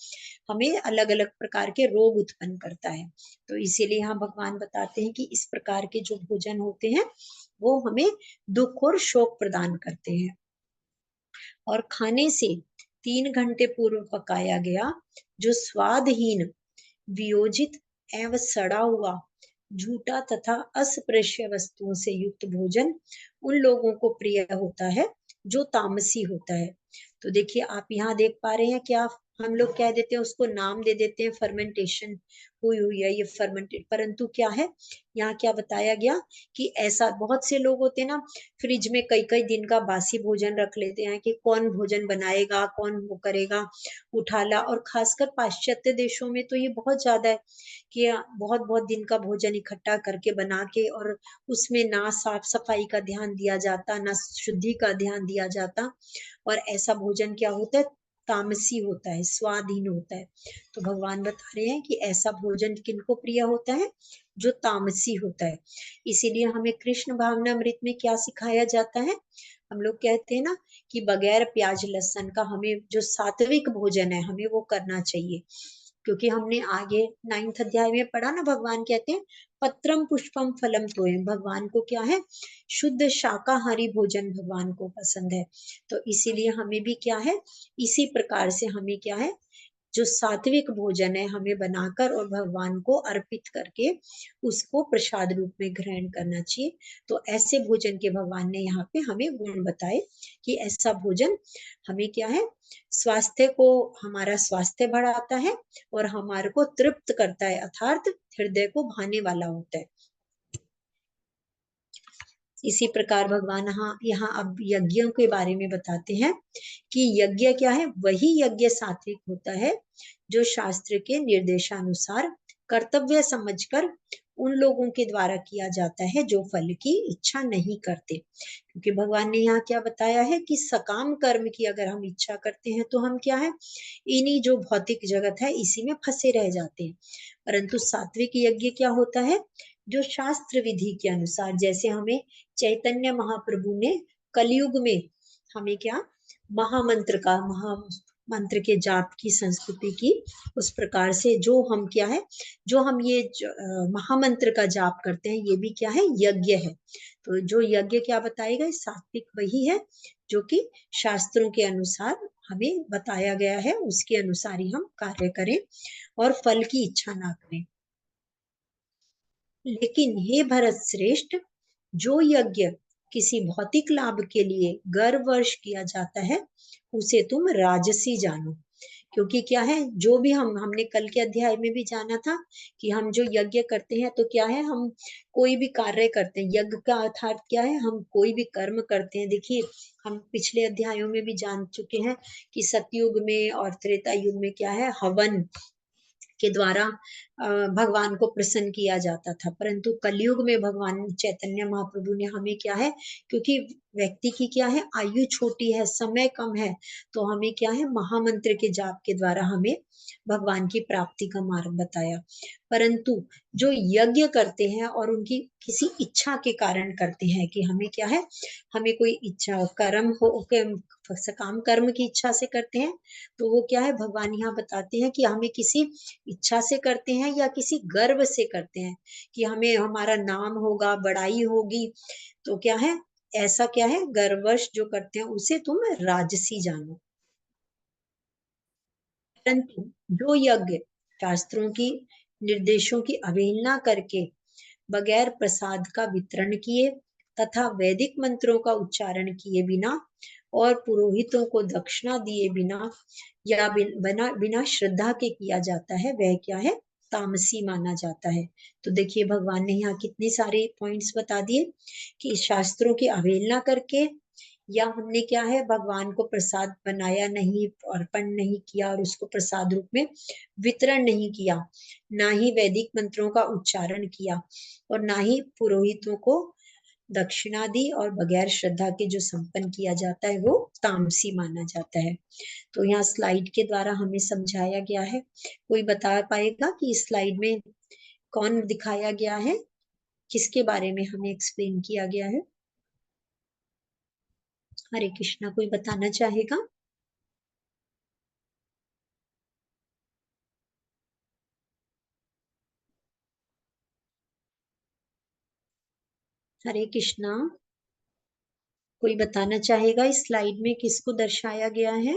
हमें अलग अलग प्रकार के रोग उत्पन्न करता है। तो इसीलिए यहाँ भगवान बताते हैं कि इस प्रकार के जो भोजन होते हैं वो हमें दुख और शोक प्रदान करते हैं। और खाने से 3 घंटे पूर्व पकाया गया जो स्वादहीन, वियोजित एवं सड़ा हुआ, झूठा तथा अस्पृश्य वस्तुओं से युक्त भोजन उन लोगों को प्रिय होता है जो तामसी होता है। तो देखिए आप यहाँ देख पा रहे हैं क्या, हम लोग कह देते हैं उसको, नाम दे देते हैं फर्मेंटेशन हुई है, ये फर्मेंटेड, परंतु क्या है यहाँ क्या बताया गया कि ऐसा बहुत से लोग होते हैं ना, फ्रिज में कई कई दिन का बासी भोजन रख लेते हैं कि कौन भोजन बनाएगा, कौन वो करेगा, उठा ला। और खासकर पाश्चात्य देशों में तो ये बहुत ज्यादा है कि बहुत बहुत दिन का भोजन इकट्ठा करके बना के, और उसमें ना साफ सफाई का ध्यान दिया जाता, ना शुद्धि का ध्यान दिया जाता, और ऐसा भोजन क्या होता है, तामसी होता है, स्वादहीन होता है। तो भगवान बता रहे हैं कि ऐसा भोजन किनको प्रिय होता है, जो तामसी होता है। इसीलिए हमें कृष्ण भावनामृत में क्या सिखाया जाता है, हम लोग कहते हैं ना कि बगैर प्याज लहसुन का हमें जो सात्विक भोजन है हमें वो करना चाहिए। क्योंकि हमने आगे 9th अध्याय में पढ़ा ना, भगवान कहते हैं पत्रम पुष्पम फलम तोयम, भगवान को क्या है, शुद्ध शाकाहारी भोजन भगवान को पसंद है। तो इसीलिए हमें भी क्या है, इसी प्रकार से हमें क्या है, जो सात्विक भोजन है हमें बनाकर और भगवान को अर्पित करके उसको प्रसाद रूप में ग्रहण करना चाहिए। तो ऐसे भोजन के भगवान ने यहाँ पे हमें गुण बताए कि ऐसा भोजन हमें क्या है, स्वास्थ्य को, हमारा स्वास्थ्य बढ़ाता है और हमारे को तृप्त करता है, अर्थात हृदय को भाने वाला होता है। इसी प्रकार भगवान यहाँ अब यज्ञों के बारे में बताते हैं कि यज्ञ क्या है, वही यज्ञ सात्विक होता है जो शास्त्र के निर्देशानुसार कर्तव्य समझकर उन लोगों के द्वारा किया जाता है जो फल की इच्छा नहीं करते। क्योंकि भगवान ने यहाँ क्या बताया है कि सकाम कर्म की अगर हम इच्छा करते हैं तो हम क्या है, इन्हीं जो भौतिक जगत है इसी में फंसे रह जाते हैं। परंतु सात्विक यज्ञ क्या होता है, जो शास्त्र विधि के अनुसार, जैसे हमें चैतन्य महाप्रभु ने कलयुग में हमें क्या, महामंत्र के जाप की संस्कृति की, उस प्रकार से जो हम क्या है, जो हम ये महामंत्र का जाप करते हैं, ये भी क्या है, यज्ञ है। तो जो यज्ञ क्या बताएगा, सात्विक वही है जो कि शास्त्रों के अनुसार हमें बताया गया है, उसके अनुसार ही हम कार्य करें और फल की इच्छा ना करें। लेकिन हे भरत श्रेष्ठ, जो यज्ञ किसी भौतिक लाभ के लिए गर्ववश किया जाता है उसे तुम राजसी जानो। क्योंकि क्या है, जो भी हमने कल के अध्याय में भी जाना था कि हम जो यज्ञ करते हैं तो क्या है, हम कोई भी कार्य करते हैं, यज्ञ का अर्थात क्या है, हम कोई भी कर्म करते हैं। देखिए हम पिछले अध्यायों में भी जान चुके हैं कि सतयुग में और त्रेता युग में क्या है, हवन के द्वारा भगवान को प्रसन्न किया जाता था। परंतु कलयुग में भगवान चैतन्य महाप्रभु ने हमें क्या है, क्योंकि व्यक्ति की क्या है, आयु छोटी है, समय कम है, तो हमें क्या है, महामंत्र के जाप के द्वारा हमें भगवान की प्राप्ति का मार्ग बताया। परंतु जो यज्ञ करते हैं और उनकी किसी इच्छा के कारण करते हैं कि हमें क्या है, हमें कोई इच्छा कर्म हो, काम कर्म की इच्छा से करते हैं, तो वो क्या है, भगवान यहाँ बताते हैं कि हमें किसी इच्छा से करते हैं या किसी गर्व से करते हैं कि हमें हमारा नाम होगा, बड़ाई होगी, तो क्या है, ऐसा क्या है, गर्ववश जो करते हैं उसे तुम राजसी जानो। परंतु जो यज्ञ शास्त्रों की निर्देशों की अवहेलना करके बगैर प्रसाद का वितरण किए तथा वैदिक मंत्रों का उच्चारण किए बिना और पुरोहितों को दक्षिणा दिए बिना या बिना श्रद्धा के किया जाता है, वह क्या है, तामसी माना जाता है। तो देखिए भगवान ने यहाँ कितने सारे पॉइंट्स बता दिए कि शास्त्रों की अवहेलना करके या हमने क्या है भगवान को प्रसाद बनाया नहीं, अर्पण नहीं किया और उसको प्रसाद रूप में वितरण नहीं किया, ना ही वैदिक मंत्रों का उच्चारण किया और ना ही पुरोहितों को दक्षिणा दी, और बगैर श्रद्धा के जो संपन्न किया जाता है वो तामसी माना जाता है। तो यहाँ स्लाइड के द्वारा हमें समझाया गया है। कोई बता पाएगा कि इस स्लाइड में कौन दिखाया गया है, किसके बारे में हमें एक्सप्लेन किया गया है? हरे कृष्णा, कोई बताना चाहेगा? हरे कृष्णा, कोई बताना चाहेगा इस स्लाइड में किसको दर्शाया गया है?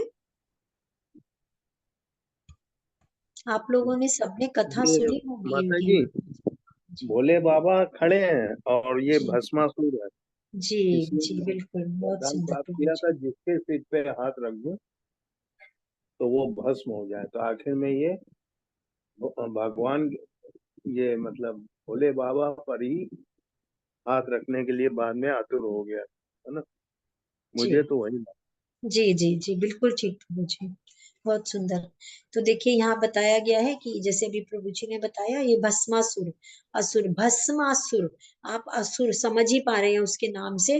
आप लोगों ने सबने कथा
ये
सुनी होगी
माता
इनकी।
जी,
जी
भोले बाबा खड़े हैं और ये
जी
भस्मासुर है।
जी
इसलिए
जी, बिल्कुल, बहुत
वरदान
सुंदर
प्राप्त
प्रभु
किया
जी।
था जिसके सिर पे हाथ रख दो तो वो भस्म हो जाए। तो आखिर में ये भगवान, ये मतलब भोले बाबा पर ही हाथ रखने के लिए बाद में आतुर हो गया, है ना।
जी
मुझे तो वही लगा।
जी जी जी, बिल्कुल ठीक प्रभु जी, बहुत सुंदर। तो देखिए यहाँ बताया गया है कि जैसे अभी प्रभु जी ने बताया, ये भस्मासुर, असुर, भस्मासुर, आप असुर समझ ही पा रहे हैं उसके नाम से।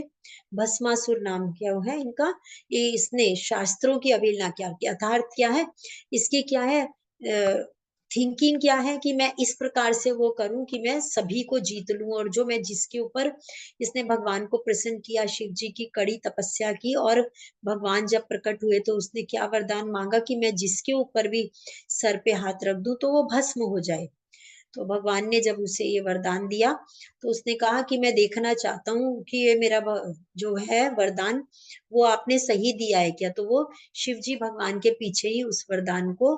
भस्मासुर नाम क्या है इनका, ये इसने शास्त्रों की अवहेलना क्या की, अर्थात क्या है इसकी, क्या है थिंकिंग, क्या है कि मैं इस प्रकार से वो करूं कि मैं सभी को जीत लूं, और जो मैं जिसके ऊपर इसने भगवान को प्रसन्न किया, शिव जी की कड़ी तपस्या की, और भगवान जब प्रकट हुए तो उसने क्या वरदान मांगा कि मैं जिसके ऊपर भी सर पे हाथ रख दूं तो वो भस्म हो जाए। तो भगवान ने जब उसे ये वरदान दिया तो उसने कहा कि मैं देखना चाहता हूँ कि ये मेरा जो है वरदान वो आपने सही दिया है क्या। तो वो शिव जी भगवान के पीछे ही उस वरदान को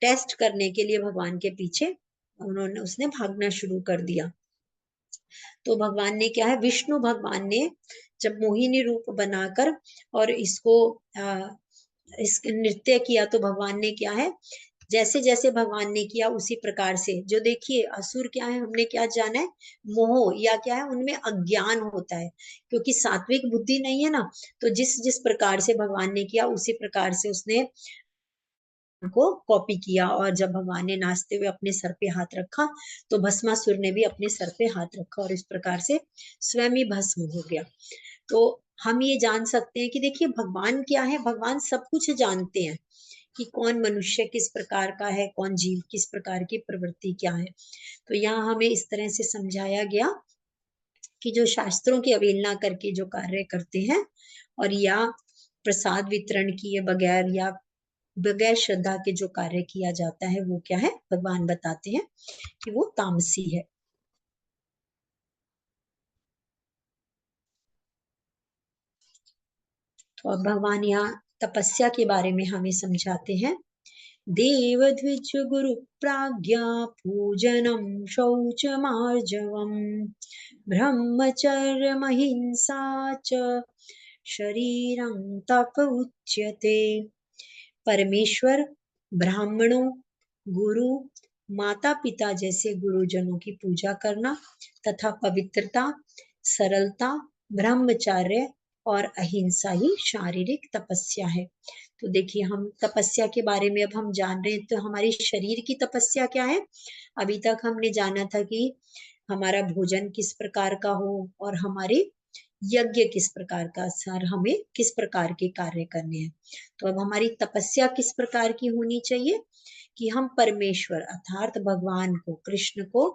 टेस्ट करने के लिए भगवान के पीछे उसने भागना शुरू कर दिया। तो भगवान ने क्या है, विष्णु भगवान ने जब मोहिनी रूप बनाकर और इसको इस नृत्य किया, तो भगवान ने क्या है, जैसे जैसे भगवान ने किया उसी प्रकार से, जो देखिए असुर क्या है, हमने क्या जाना है, मोह या क्या है, उनमें अज्ञान होता है, क्योंकि सात्विक बुद्धि नहीं है ना। तो जिस जिस प्रकार से भगवान ने किया उसी प्रकार से उसने को कॉपी किया, और जब भगवान ने नाचते हुए अपने सर पे हाथ रखा तो भस्मासुर ने भी अपने सर पे हाथ रखा और इस प्रकार से स्वयं ही भस्म हो गया। तो हम ये जान सकते हैं कि देखिए भगवान क्या है, भगवान सब कुछ जानते हैं कि कौन मनुष्य किस प्रकार का है, कौन जीव किस प्रकार की प्रवृत्ति क्या है। तो यहाँ हमें इस तरह से समझाया गया कि जो शास्त्रों की अवहेलना करके जो कार्य करते हैं, और या प्रसाद वितरण किए बगैर या बगैर श्रद्धा के जो कार्य किया जाता है वो क्या है, भगवान बताते हैं कि वो तामसी है। तो अब भगवान यहाँ तपस्या के बारे में हमें समझाते हैं। देव द्विज गुरु प्राज्ञा पूजनम शौचमार्जवम ब्रह्मचर्यमहिंसा च शरीरं तप उच्यते। परमेश्वर, ब्राह्मणों, गुरु, माता पिता जैसे गुरुजनों की पूजा करना तथा पवित्रता, सरलता, ब्रह्मचर्य और अहिंसा ही शारीरिक तपस्या है। तो देखिए हम तपस्या के बारे में अब हम जान रहे हैं। तो हमारी शरीर की तपस्या क्या है, अभी तक हमने जाना था कि हमारा भोजन किस प्रकार का हो और हमारे यज्ञ किस प्रकार का, सर हमें किस प्रकार के कार्य करने हैं। तो अब हमारी तपस्या किस प्रकार की होनी चाहिए कि हम परमेश्वर अर्थात भगवान को, कृष्ण को,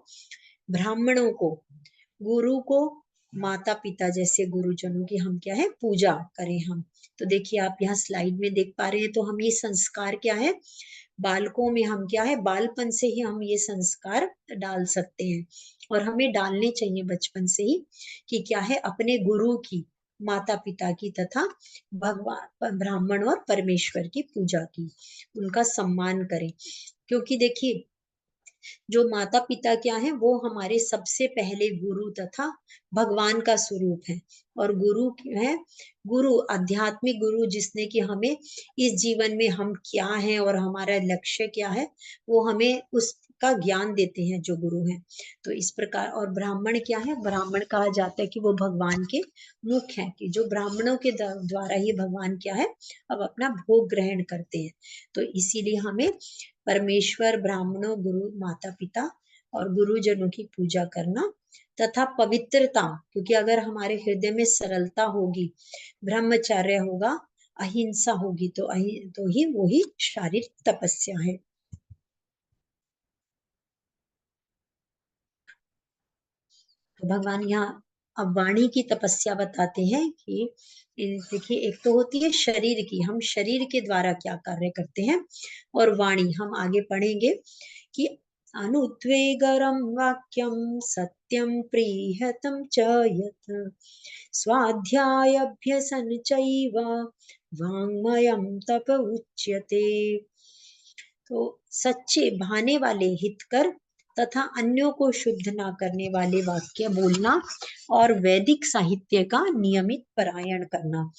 ब्राह्मणों को, गुरु को, माता पिता जैसे गुरुजनों की हम क्या है, पूजा करें हम। तो देखिए आप यहाँ स्लाइड में देख पा रहे हैं। तो हम ये संस्कार क्या है, बालकों में हम क्या है, बालपन से ही हम ये संस्कार डाल सकते हैं, और हमें डालने चाहिए बचपन से ही कि क्या है, अपने गुरु की, माता पिता की तथा भगवान, ब्राह्मण और परमेश्वर की पूजा की, उनका सम्मान करें। क्योंकि देखिए जो माता पिता क्या है, वो हमारे सबसे पहले गुरु तथा भगवान का स्वरूप है। और गुरु है, गुरु आध्यात्मिक गुरु जिसने कि हमें इस जीवन में हम क्या हैं और हमारा लक्ष्य क्या है, वो हमें उस का ज्ञान देते हैं जो गुरु हैं। तो इस प्रकार, और ब्राह्मण क्या है, ब्राह्मण कहा जाता है कि वो भगवान के मुख हैं, कि जो ब्राह्मणों के द्वारा ही भगवान क्या है, अब अपना भोग ग्रहण करते हैं। तो इसीलिए हमें परमेश्वर, ब्राह्मणों, गुरु, माता पिता और गुरुजनों की पूजा करना तथा पवित्रता, क्योंकि अगर हमारे हृदय में सरलता होगी, ब्रह्मचर्य होगा, अहिंसा होगी, तो ही वही शारीरिक तपस्या है। तो भगवान यहाँ अब वाणी की तपस्या बताते हैं कि देखिए, एक तो होती है शरीर की, हम शरीर के द्वारा क्या कार्य करते हैं, और वाणी हम आगे पढ़ेंगे कि अनुद्वेगरम वाक्यम सत्यम प्रीहतम च यत् स्वाध्यायाभ्यसन चैव वाङ्मयं तप उच्यते। तो सच्चे, भाने वाले, हितकर तथा अन्यों को शुद्ध ना करने वाले वाक्य बोलना और वैदिक साहित्य का नियमित पारायण करना,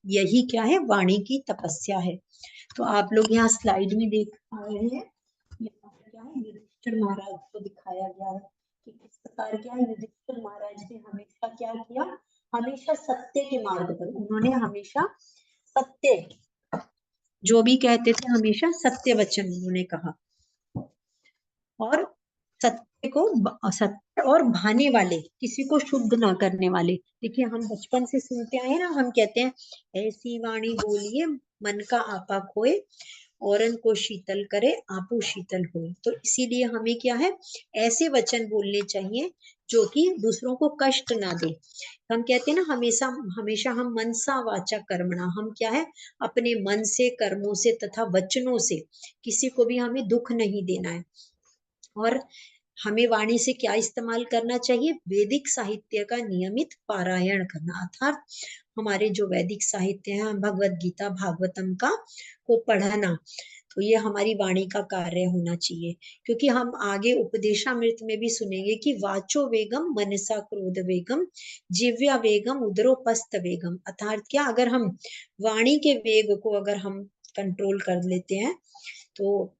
यही क्या है, वाणी की तपस्या है। तो आप लोग यहाँ स्लाइड में देख पा रहे हैं, यहाँ पर क्या है, युधिष्ठिर महाराज को दिखाया गया है कि किस प्रकार क्या है, युधिष्ठिर महाराज ने हमेशा क्या किया, हमेशा सत्य के मार्ग पर, उन्होंने हमेशा सत्य, जो भी कहते थे हमेशा सत्य वचन उन्होंने कहा, और सत्य को, सत्य और भाने वाले, किसी को शुद्ध ना करने वाले। देखिए, हम बचपन से सुनते आए ना, हम कहते हैं ऐसी वाणी बोलिए मन का आपा खोए, औरन को शीतल करे आपो शीतल होए। तो इसीलिए हमें क्या है, ऐसे वचन बोलने चाहिए जो कि दूसरों को कष्ट ना दे। हम कहते हैं ना, हमेशा हमेशा हम मनसा वाचा कर्मणा, हम क्या है, अपने मन से, कर्मों से तथा वचनों से किसी को भी हमें दुख नहीं देना है। और हमें वाणी से क्या इस्तेमाल करना चाहिए, वैदिक साहित्य का नियमित पारायण करना, अर्थात हमारे जो वैदिक साहित्य है, भगवत गीता, भागवतम का को पढ़ना। तो ये हमारी वाणी का कार्य होना चाहिए, क्योंकि हम आगे उपदेशामृत में भी सुनेंगे कि वाचो वेगम मनसा क्रोध वेगम जिव्या वेगम उदरोपस्थ वेगम, अर्थात क्या, अगर हम वाणी के वेग को अगर हम कंट्रोल कर लेते हैं, तो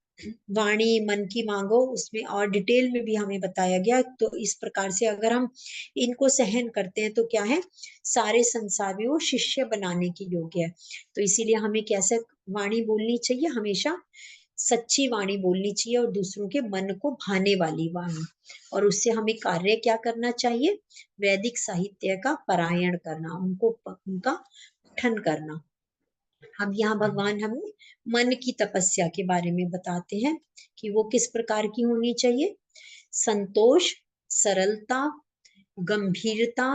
वाणी मन की मांगो, उसमें और डिटेल में भी हमें बताया गया। तो इस प्रकार से अगर हम इनको सहन करते हैं तो क्या है, सारे संसार में वो शिष्य बनाने की योग्य है। तो इसीलिए हमें कैसे वाणी बोलनी चाहिए, हमेशा सच्ची वाणी बोलनी चाहिए, और दूसरों के मन को भाने वाली वाणी। और उससे हमें कार्य क्या करना चाहिए, वैदिक साहित्य का पारायण करना, उनका पठन करना। अब यहाँ भगवान हमें मन की तपस्या के बारे में बताते हैं कि वो किस प्रकार की होनी चाहिए, संतोष, सरलता, गंभीरता,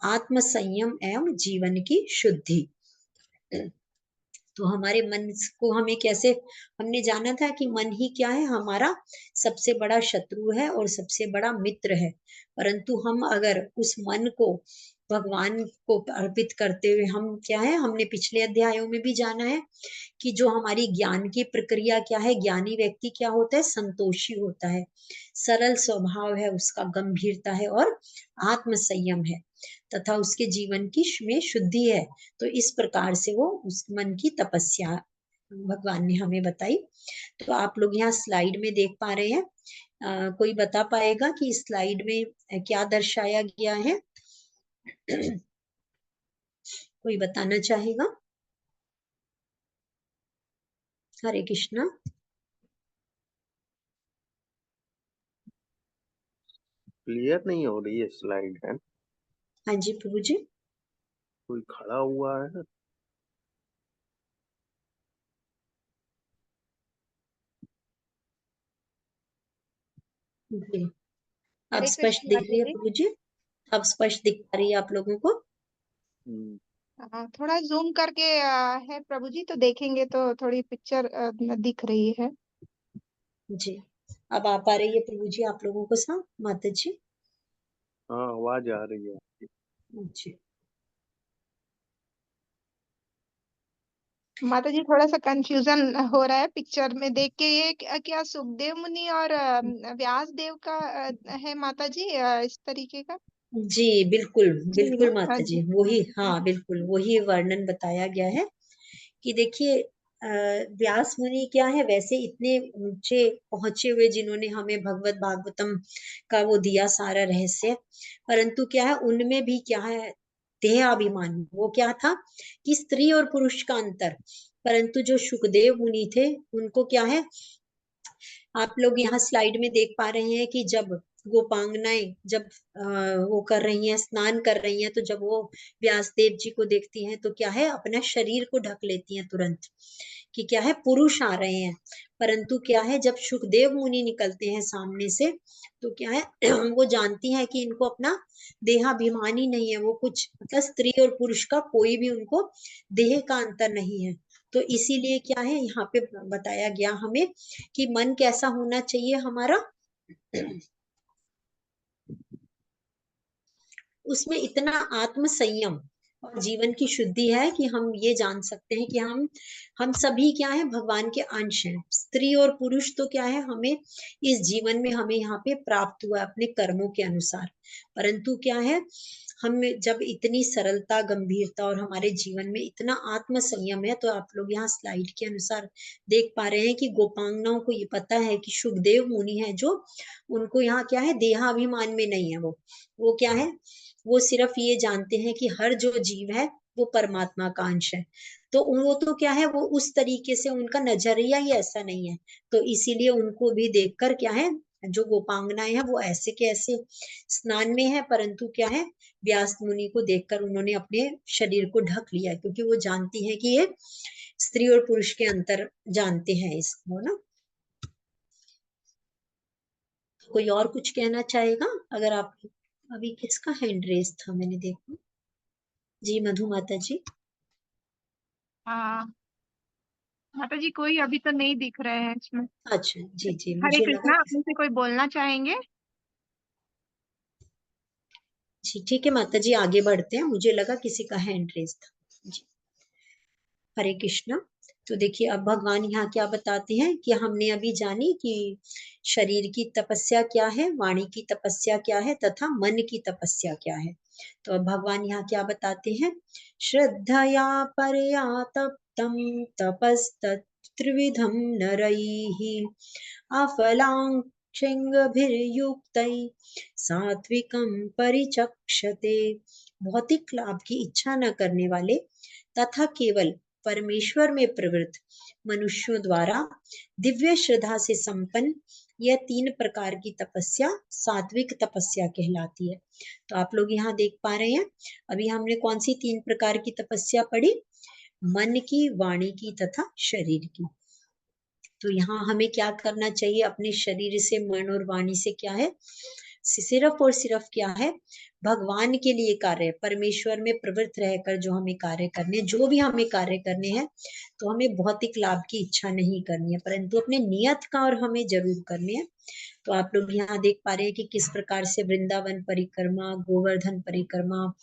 आत्म संयम एवं जीवन की शुद्धि। तो हमारे मन को हमें कैसे, हमने जाना था कि मन ही क्या है, हमारा सबसे बड़ा शत्रु है और सबसे बड़ा मित्र है। परंतु हम अगर उस मन को भगवान को अर्पित करते हुए, हम क्या है, हमने पिछले अध्यायों में भी जाना है कि जो हमारी ज्ञान की प्रक्रिया क्या है, ज्ञानी व्यक्ति क्या होता है, संतोषी होता है, सरल स्वभाव है उसका, गंभीरता है और आत्म संयम है, तथा उसके जीवन की में शुद्धि है। तो इस प्रकार से वो उस मन की तपस्या भगवान ने हमें बताई। तो आप लोग यहाँ स्लाइड में देख पा रहे हैं, कोई बता पाएगा कि इस स्लाइड में क्या दर्शाया गया है? कोई बताना चाहेगा? हरे कृष्णा।
क्लियर नहीं हो रही है स्लाइड है।
हाँ जी प्रभु जी।
कोई खड़ा हुआ है।
जी, अब
हरे
स्पष्ट
कृष्ण
दिख
माता
रही है
जी।
प्रभु जी? अब स्पष्ट दिख पा रही है आप लोगों को?
थोड़ा जूम करके है प्रभु जी, तो देखेंगे तो थोड़ी पिक्चर दिख रही है।
जी, अब आ पा रही है प्रभु जी आप लोगों को साथ, माता जी?
हाँ, आवाज आ रही है।
जी,
माता जी थोड़ा सा कंफ्यूजन हो रहा है पिक्चर में देख के, ये क्या सुखदेव मुनि और व्यास देव का है माता जी, इस तरीके का?
जी बिल्कुल
जी
बिल्कुल
ना, हाँ
माता जी,
जी।
वही, हाँ बिल्कुल वही वर्णन बताया गया है कि देखिए, व्यास मुनि क्या है वैसे इतने ऊंचे पहुंचे हुए, जिन्होंने हमें भगवत भागवतम का वो दिया सारा रहस्य, परंतु क्या है उनमें भी क्या है देहाभिमान। वो क्या था कि स्त्री और पुरुष का अंतर। परंतु जो सुखदेव मुनि थे उनको क्या है, आप लोग यहाँ स्लाइड में देख पा रहे हैं कि जब गोपांगनाएं जब वो कर रही हैं, स्नान कर रही हैं, तो जब वो व्यासदेव जी को देखती हैं तो क्या है अपना शरीर को ढक लेती हैं तुरंत, कि क्या है पुरुष आ रहे हैं। परंतु क्या है जब सुखदेव मुनि निकलते हैं सामने से, तो क्या है वो जानती हैं कि इनको अपना देहाभिमान ही नहीं है, वो कुछ मतलब स्त्री और पुरुष का कोई भी उनको देह का अंतर नहीं है। तो इसीलिए क्या है यहाँ पे बताया गया हमें कि मन कैसा होना चाहिए हमारा, उसमें इतना आत्म संयम और जीवन की शुद्धि है कि हम ये जान सकते हैं कि हम सभी क्या है भगवान के अंश हैं। स्त्री और पुरुष तो क्या है हमें इस जीवन में हमें यहाँ पे प्राप्त हुआ अपने कर्मों के अनुसार, परंतु क्या है हम जब इतनी सरलता गंभीरता और हमारे जीवन में इतना आत्म संयम है, तो आप लोग यहाँ स्लाइड के अनुसार देख पा रहे हैं कि गोपांगनाओं को ये पता है कि सुखदेव मुनि है जो उनको यहाँ क्या है देहाभिमान में नहीं है, वो क्या है वो सिर्फ ये जानते हैं कि हर जो जीव है वो परमात्मा का अंश है। तो वो तो क्या है वो उस तरीके से उनका नजरिया ही ऐसा नहीं है, तो इसीलिए उनको भी देखकर क्या है जो गोपांगनाएं हैं वो ऐसे के ऐसे स्नान में है, परंतु क्या है व्यास मुनि को देखकर उन्होंने अपने शरीर को ढक लिया, क्योंकि वो जानती है कि ये स्त्री और पुरुष के अंतर जानते हैं इसको ना। कोई और कुछ कहना चाहेगा? अगर आप अभी किसका हैंड रेस था मैंने देखा, जी मधु माता जी।
हाँ माता जी कोई अभी तो नहीं दिख रहे हैं इसमें।
अच्छा जी जी,
हरे
मुझे लगा
कृष्णा, अपने से कोई बोलना चाहेंगे?
जी ठीक है माता जी, आगे बढ़ते हैं, मुझे लगा किसी का हैंड रेस था जी। हरे कृष्णा। तो देखिए अब भगवान यहाँ क्या बताते हैं कि हमने अभी जानी कि शरीर की तपस्या क्या है, वाणी की तपस्या क्या है तथा मन की तपस्या क्या है। तो अब भगवान यहाँ क्या बताते हैं, श्रद्धया परया तप्तम तपस्तत्त्रिविधम नरैः अफलाक्षिंगभिर्युक्तै सात्विकं परिचक्षते। भौतिक लाभ की इच्छा न करने वाले तथा केवल परमेश्वर में प्रवृत्त मनुष्यों द्वारा दिव्य श्रद्धा से संपन्न यह 3 प्रकार की तपस्या सात्विक तपस्या कहलाती है। तो आप लोग यहाँ देख पा रहे हैं अभी हमने कौन सी 3 प्रकार की तपस्या पढ़ी, मन की, वाणी की तथा शरीर की। तो यहाँ हमें क्या करना चाहिए अपने शरीर से, मन और वाणी से क्या है सिर्फ और सिर्फ क्या है भगवान के लिए कार्य, परमेश्वर में प्रवृत्त रहकर जो हमें कार्य करने, जो भी हमें कार्य करने हैं तो हमें भौतिक लाभ की इच्छा नहीं करनी है, परंतु अपने नियत का और हमें जरूर करने हैं। तो आप लोग यहाँ देख पा रहे हैं कि किस प्रकार से वृंदावन परिक्रमा, गोवर्धन परिक्रमा,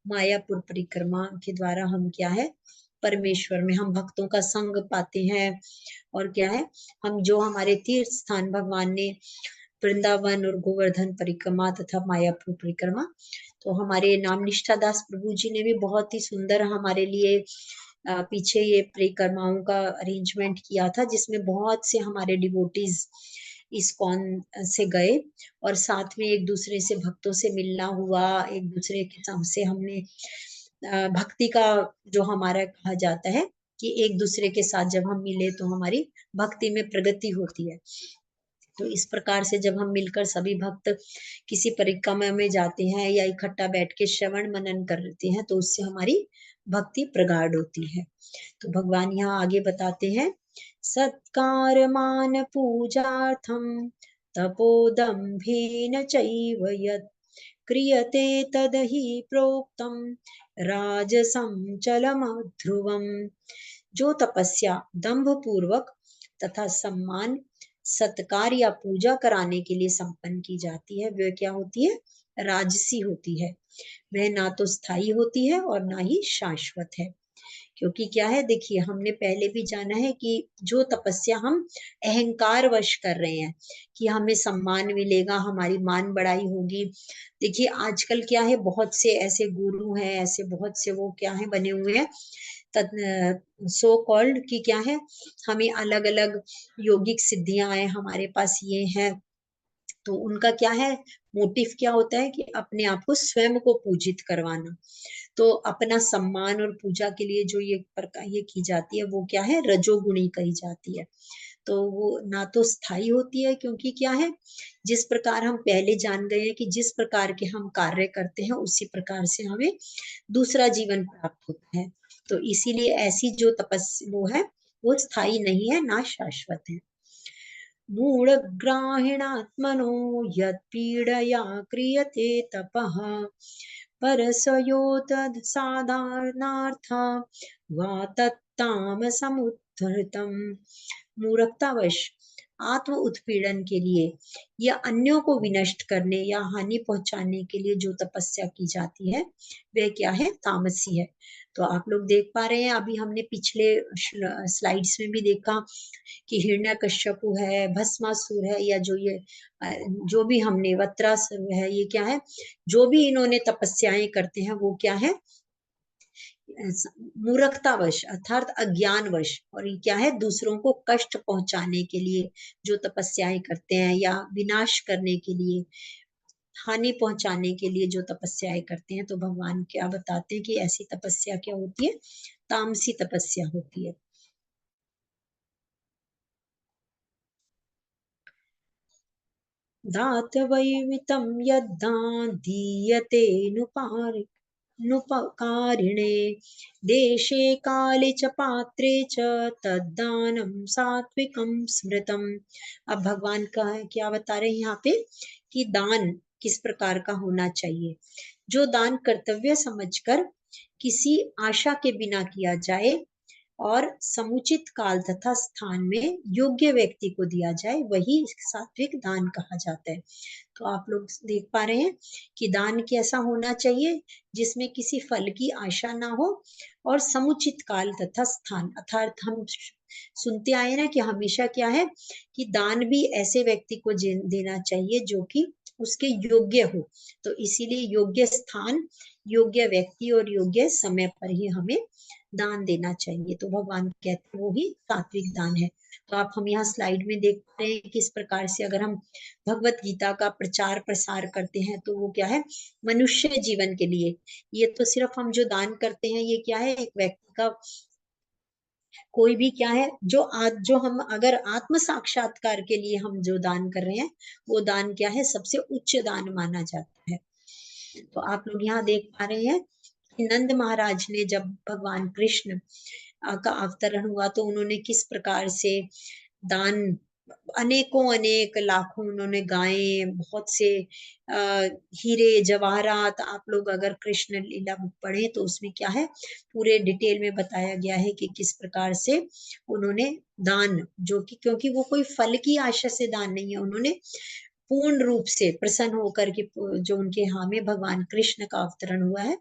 मायापुर परिक्रमा के द्वारा हम क्या है परमेश्वर में हम भक्तों का संग पाते हैं। और क्या है हम जो हमारे तीर्थ स्थान भगवान ने वृंदावन और गोवर्धन परिक्रमा तथा मायापुर परिक्रमा, तो हमारे नाम निष्ठा दास प्रभु जी ने भी बहुत ही सुंदर हमारे लिए पीछे ये परिक्रमाओं का अरेंजमेंट किया था, जिसमें बहुत से हमारे डिवोटीज इस्कॉन से गए और साथ में एक दूसरे से भक्तों से मिलना हुआ, एक दूसरे के से हमने भक्ति का जो हमारा कहा जाता है कि एक दूसरे के साथ जब हम मिले तो हमारी भक्ति में प्रगति होती है। तो इस प्रकार से जब हम मिलकर सभी भक्त किसी परिक्रमा में जाते हैं या इकट्ठा बैठ के श्रवण मनन करते हैं तो उससे हमारी भक्ति प्रगाढ़ होती है। तो भगवान यहाँ आगे बताते हैं, सत्कार मान पूजार्थम तपोदम्भेन चैव यत् क्रियते तदहि प्रोक्तम राजसं चलमध्रुवम्। जो तपस्या दंभ पूर्वक तथा सम्मान, सत्कार या पूजा कराने के लिए संपन्न की जाती है वह क्या होती है, राजसी होती है। वह ना तो स्थायी होती है और ना ही शाश्वत है। क्योंकि क्या है देखिए हमने पहले भी जाना है कि जो तपस्या हम अहंकार वश कर रहे हैं कि हमें सम्मान मिलेगा, हमारी मान बढ़ाई होगी। देखिए आजकल क्या है बहुत से ऐसे गुरु हैं, ऐसे बहुत से वो क्या है बने हुए हैं सो कॉल्ड कि क्या है, हमें अलग अलग योगिक सिद्धियां हैं, हमारे पास ये है, तो उनका क्या है, मोटिव क्या होता है कि अपने आप को स्वयं को पूजित करवाना। तो अपना सम्मान और पूजा के लिए जो ये की जाती है वो क्या है, रजोगुणी कही जाती है। तो वो ना तो स्थायी होती है, क्योंकि क्या है, जिस प्रकार हम पहले जान गए हैं कि जिस प्रकार के हम कार्य करते हैं उसी प्रकार से हमें दूसरा जीवन प्राप्त होता है। तो इसीलिए ऐसी जो तपस्या वो है वो स्थायी नहीं है, ना शाश्वत है। मूढग्राहिणात्मनो यत्पीडया क्रियते तपः परसयो तद् साधारणार्था वा तत्तामसमुद्धृतम्। मूर्खतावश आत्म उत्पीड़न के लिए या अन्यों को विनष्ट करने या हानि पहुंचाने के लिए जो तपस्या की जाती है वह क्या है, तामसी है। तो आप लोग देख पा रहे हैं, अभी हमने पिछले स्लाइड्स में भी देखा कि हिरण्यकश्यपु है, भस्मासुर है, या जो भी हमने वत्रासुर है, ये क्या है, जो भी इन्होंने तपस्याएं करते हैं वो क्या है, मूर्खतावश अर्थात अज्ञानवश, और ये क्या है, दूसरों को कष्ट पहुंचाने के लिए जो तपस्याएं करते हैं या विनाश करने के लिए, हानि पहुंचाने के लिए जो तपस्याएं करते हैं। तो भगवान क्या बताते हैं कि ऐसी तपस्या क्या होती है, तामसी तपस्या होती है। दातवैमितं यद्दान दीयते नुपकारिणे देशे काले च पात्रे च तद्दानं सात्विकं स्मृतम्। अब भगवान का क्या बता रहे हैं यहाँ पे कि दान किस प्रकार का होना चाहिए। जो दान कर्तव्य समझकर किसी आशा के बिना किया जाए और समुचित काल तथा स्थान में योग्य व्यक्ति को दिया जाए, वही सात्विक दान कहा जाता है। तो आप लोग देख पा रहे हैं कि दान कैसा होना चाहिए, जिसमें किसी फल की आशा ना हो और समुचित काल तथा स्थान, अर्थात हम सुनते आए ना कि हमेशा क्या है कि दान भी ऐसे व्यक्ति को देना चाहिए जो कि उसके योग्य हो। तो इसीलिए योग्य स्थान, योग्य व्यक्ति और योग्य समय पर ही हमें दान देना चाहिए। तो भगवान कहते हैं वो ही सात्विक दान है। तो आप हम यहाँ स्लाइड में देख रहे हैं किस प्रकार से अगर हम भगवत गीता का प्रचार प्रसार करते हैं तो वो क्या है, मनुष्य जीवन के लिए। ये तो सिर्फ हम जो दान करते हैं ये क्या है, एक व्यक्ति का कोई भी क्या है, जो हम अगर आत्म साक्षात्कार के लिए हम जो दान कर रहे हैं वो दान क्या है, सबसे उच्च दान माना जाता है। तो आप लोग यहाँ देख पा रहे हैं कि नंद महाराज ने जब भगवान कृष्ण का अवतरण हुआ तो उन्होंने किस प्रकार से दान, अनेकों अनेक लाखों उन्होंने गायें, बहुत से हीरे जवाहरात, आप लोग अगर कृष्ण लीला पढ़े तो उसमें क्या है, पूरे डिटेल में बताया गया है कि किस प्रकार से उन्होंने दान, जो कि क्योंकि वो कोई फल की आशा से दान नहीं है, उन्होंने पूर्ण रूप से प्रसन्न होकर के जो उनके यहाँ में भगवान कृष्ण का अवतरण हुआ है,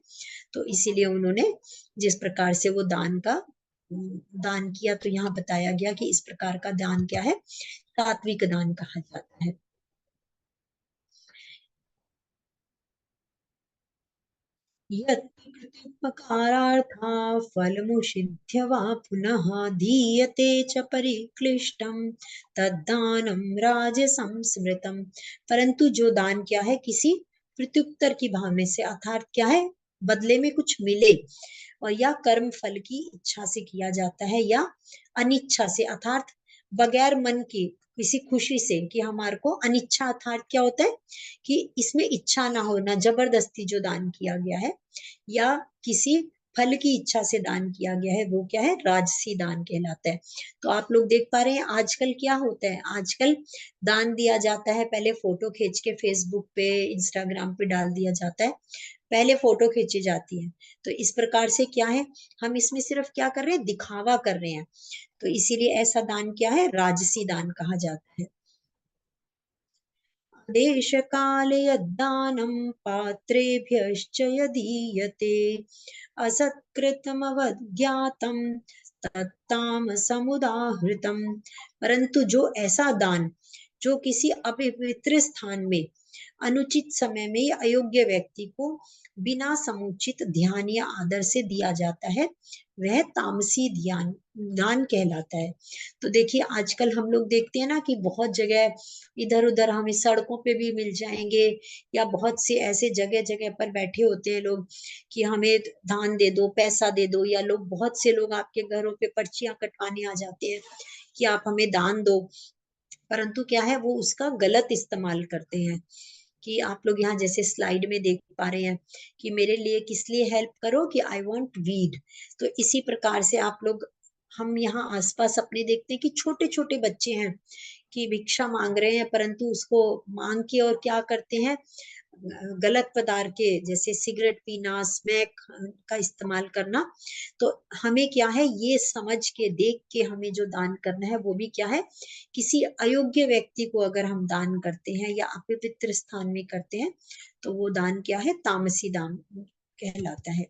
तो इसीलिए उन्होंने जिस प्रकार से वो दान किया, तो यहाँ बताया गया कि इस प्रकार का दान क्या है, सात्विक दान कहा जाता है। यत्कृत्युपकारार्था फलमुषिध्य वा पुनः दीयते च परिक्लिष्टं तद्दानं राजसं स्मृतम्। परंतु जो दान क्या है, किसी प्रत्युत्तर की भावना से, अर्थात क्या है, बदले में कुछ मिले, और या कर्म फल की इच्छा से किया जाता है या अनिच्छा से, अर्थात बगैर मन के किसी खुशी से, कि हमारे को अनिच्छा, अर्थात क्या होता है कि इसमें इच्छा ना होना, जबरदस्ती जो दान किया गया है या किसी फल की इच्छा से दान किया गया है, वो क्या है, राजसी दान कहलाता है। तो आप लोग देख पा रहे हैं आजकल क्या होता है, आजकल दान दिया जाता है, पहले फोटो खींच के फेसबुक पे, इंस्टाग्राम पे डाल दिया जाता है, पहले फोटो खींची जाती है। तो इस प्रकार से क्या है, हम इसमें सिर्फ क्या कर रहे हैं, दिखावा कर रहे हैं। तो इसीलिए ऐसा दान क्या है, राजसी दान कहा जाता है। देश काले यद्दानं पात्रेभ्यश्च यदीयते असत्कृतमवज्ञातं तत्तामसमुदाहृतम्। परंतु जो ऐसा दान जो किसी अपवित्र स्थान में अनुचित समय में या अयोग्य व्यक्ति को बिना समुचित ध्यान या आदर से दिया जाता है, वह तामसी दान कहलाता है। तो देखिए आजकल हम लोग देखते हैं ना कि बहुत जगह इधर उधर हमें सड़कों पे भी मिल जाएंगे, या बहुत से ऐसे जगह जगह पर बैठे होते हैं लोग कि हमें दान दे दो, पैसा दे दो, या लोग बहुत से लोग आपके घरों पे पर्चियां कटवाने आ जाते हैं कि आप हमें दान दो। परंतु क्या है, वो उसका गलत इस्तेमाल करते हैं कि आप लोग यहाँ जैसे स्लाइड में देख पा रहे हैं कि मेरे लिए किस लिए हेल्प करो, कि आई वांट वीड। तो इसी प्रकार से आप लोग, हम यहाँ आसपास अपने देखते हैं कि छोटे छोटे बच्चे हैं कि भिक्षा मांग रहे हैं, परंतु उसको मांग के और क्या करते हैं, गलत पदार्थ के जैसे सिगरेट पीना, स्मैक का इस्तेमाल करना। तो हमें क्या है, ये समझ के देख के हमें जो दान करना है वो भी क्या है, किसी अयोग्य व्यक्ति को अगर हम दान करते हैं या अपवित्र स्थान में करते हैं तो वो दान क्या है, तामसी दान कहलाता है।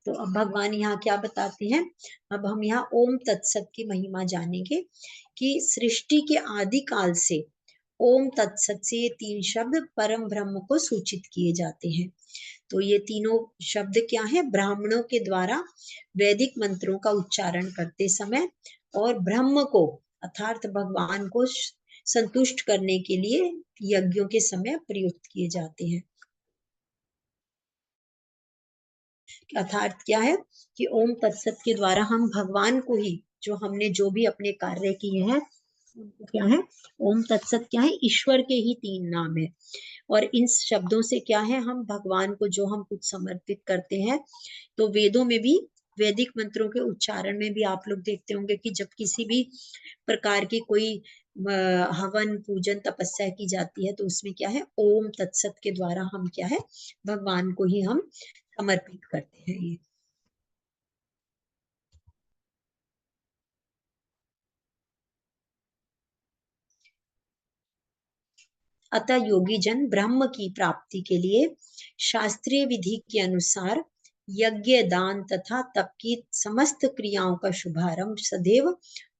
तो अब भगवान यहाँ क्या बताते हैं, अब हम यहाँ ओम तत्सत की महिमा जानेंगे कि सृष्टि के आदि काल से ओम तत्सत से ये 3 शब्द परम ब्रह्म को सूचित किए जाते हैं। तो ये तीनों शब्द क्या है, ब्राह्मणों के द्वारा वैदिक मंत्रों का उच्चारण करते समय और ब्रह्म को अर्थात भगवान को संतुष्ट करने के लिए यज्ञों के समय प्रयुक्त किए जाते हैं। अर्थात क्या है कि ओम तत्सत के द्वारा हम भगवान को ही, जो हमने जो भी अपने कार्य किए हैं, क्या है, ओम तत्सत क्या है, ईश्वर के ही 3 नाम है। और इन शब्दों से क्या है, हम भगवान को जो हम कुछ समर्पित करते हैं, तो वेदों में भी, वैदिक मंत्रों के उच्चारण में भी आप लोग देखते होंगे कि जब किसी भी प्रकार की कोई हवन पूजन तपस्या की जाती है तो उसमें क्या है, ओम तत्सत के द्वारा हम क्या है, भगवान को ही हम समर्पित करते हैं। ये अतः योगी जन ब्रह्म की प्राप्ति के लिए शास्त्रीय विधि के अनुसार यज्ञ, दान तथा तप की समस्त क्रियाओं का शुभारंभ सदैव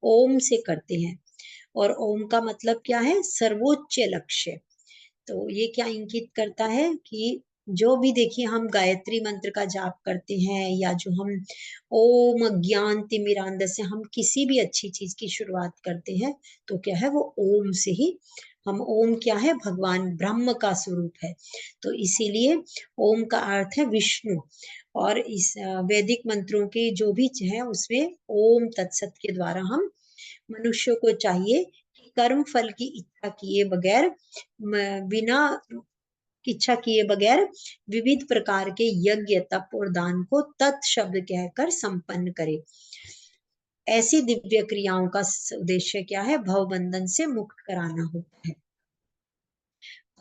ओम से करते हैं। और ओम का मतलब क्या है, सर्वोच्च लक्ष्य। तो ये क्या इंगित करता है कि जो भी देखिए हम गायत्री मंत्र का जाप करते हैं, या जो हम ओम ज्ञान तिमिरांधस्य हम किसी भी अच्छी चीज की शुरुआत करते हैं, तो क्या है, वो ओम से ही। हम ओम क्या है, भगवान ब्रह्म का स्वरूप है, तो इसीलिए ओम का अर्थ है विष्णु। और इस वैदिक मंत्रों के जो भी है उसमें ओम तत्सत के द्वारा हम मनुष्य को चाहिए कि कर्म फल की इच्छा किए बगैर, बिना इच्छा किए बगैर विविध प्रकार के यज्ञ, तप और दान को तत् शब्द कहकर संपन्न करे। ऐसी दिव्य क्रियाओं का उद्देश्य क्या है, भवबंधन से मुक्त कराना होता है।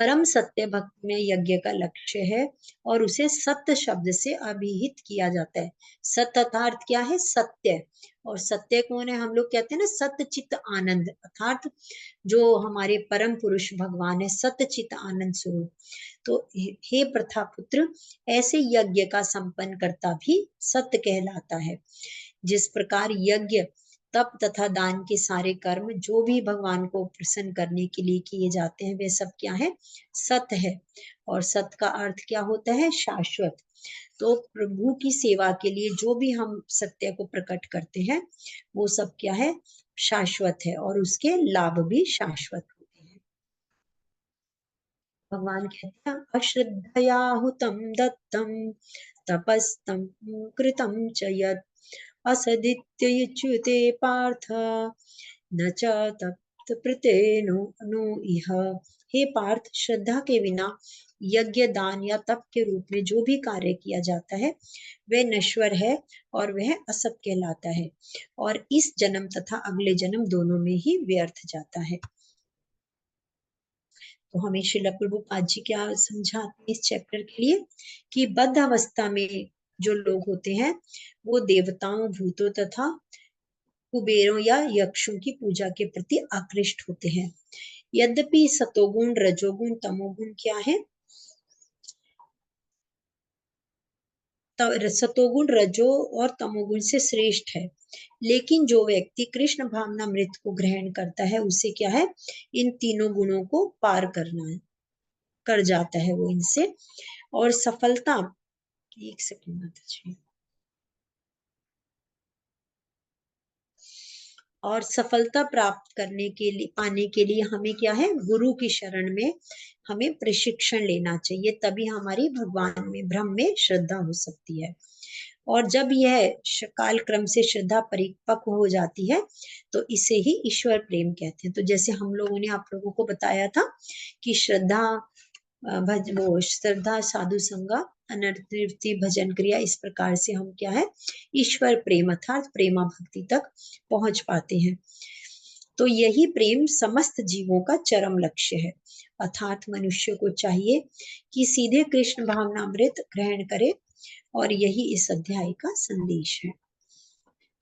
परम सत्य भक्ति में यज्ञ का लक्ष्य है और उसे सत्य शब्द से अभिहित किया जाता है। सत्य अर्थात क्या है, सत्य। और सत्य कौन है, हम लोग कहते हैं ना सत्य चित्त आनंद, अर्थात जो हमारे परम पुरुष भगवान है, सत्य चित्त आनंद स्वरूप। तो हे प्रथा पुत्र, ऐसे यज्ञ का संपन्न करता भी सत्य कहलाता है। जिस प्रकार यज्ञ, तप तथा दान के सारे कर्म जो भी भगवान को प्रसन्न करने के लिए किए जाते हैं, वे सब क्या है, सत्य है। और सत्य का अर्थ क्या होता है, शाश्वत। तो प्रभु की सेवा के लिए जो भी हम सत्य को प्रकट करते हैं वो सब क्या है, शाश्वत है, और उसके लाभ भी शाश्वत होते हैं। भगवान कहते हैं अश्रद्धया हुतम दत्तम तपस्तम कृतम च यत् असदित्युच्यते पार्थ न च तत्प्रतेनो इह। हे पार्थ, श्रद्धा के बिना यज्ञ, दान या तप के रूप में जो भी कार्य किया जाता है वह नश्वर है और वह असत कहलाता है, और इस जन्म तथा अगले जन्म दोनों में ही व्यर्थ जाता है। तो हमें श्रील प्रभुपाद जी क्या समझाते हैं इस चैप्टर के लिए, कि बद्ध अवस्था में जो लोग होते हैं वो देवताओं, भूतों तथा कुबेरों या यक्षों की पूजा के प्रति आकृष्ट होते हैं। यद्यपि सतोगुण, रजोगुण, तमोगुण क्या है, सतोगुण रजो और तमोगुण से श्रेष्ठ है, लेकिन जो व्यक्ति कृष्ण भावनामृत को ग्रहण करता है उसे क्या है, इन तीनों गुणों को पार कर जाता है वो इनसे। और सफलता, एक सेकंड माता जी, और सफलता प्राप्त करने के लिए, पाने के लिए हमें क्या है, गुरु की शरण में हमें प्रशिक्षण लेना चाहिए, तभी हमारी भगवान में, ब्रह्म में श्रद्धा हो सकती है। और जब यह काल क्रम से श्रद्धा परिपक्व हो जाती है तो इसे ही ईश्वर प्रेम कहते हैं। तो जैसे हम लोगों ने आप लोगों को बताया था कि श्रद्धा श्रद्धा, साधु संगा, अनर्वृत्ति, भजन क्रिया, इस प्रकार से हम क्या है, ईश्वर प्रेम अर्थात प्रेमा भक्ति तक पहुंच पाते हैं। तो यही प्रेम समस्त जीवों का चरम लक्ष्य है, अर्थात मनुष्य को चाहिए कि सीधे कृष्ण भावनामृत ग्रहण करे, और यही इस अध्याय का संदेश है।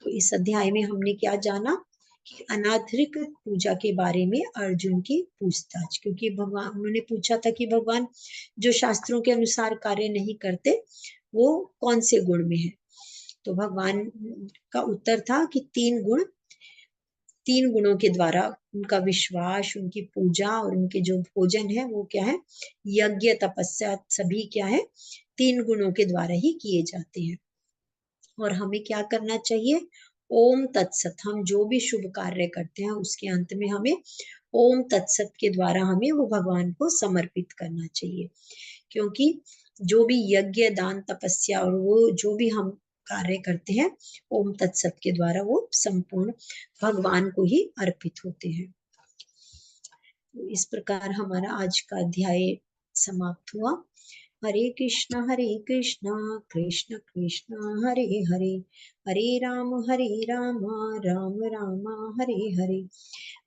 तो इस अध्याय में हमने क्या जाना कि अनाधिक पूजा के बारे में अर्जुन की पूछताछ, क्योंकि भगवान, उन्होंने पूछा था कि भगवान जो शास्त्रों के अनुसार कार्य नहीं करते वो कौन से गुण में है। तो भगवान का उत्तर था कि तीन गुणों के द्वारा उनका विश्वास, उनकी पूजा और उनके जो भोजन है वो क्या है, यज्ञ तपस्या सभी क्या है, 3 गुणों के द्वारा ही किए जाते हैं। और हमें क्या करना चाहिए, ओम तत्सत, हम जो भी शुभ कार्य करते हैं उसके अंत में हमें ओम तत्सत के द्वारा हमें वो भगवान को समर्पित करना चाहिए, क्योंकि जो भी यज्ञ, दान, तपस्या और वो जो भी हम कार्य करते हैं ओम तत्सत के द्वारा वो संपूर्ण भगवान को ही अर्पित होते हैं। तो इस प्रकार हमारा आज का अध्याय समाप्त हुआ। हरे कृष्णा कृष्ण कृष्ण हरे हरे, हरे राम राम राम हरे हरे।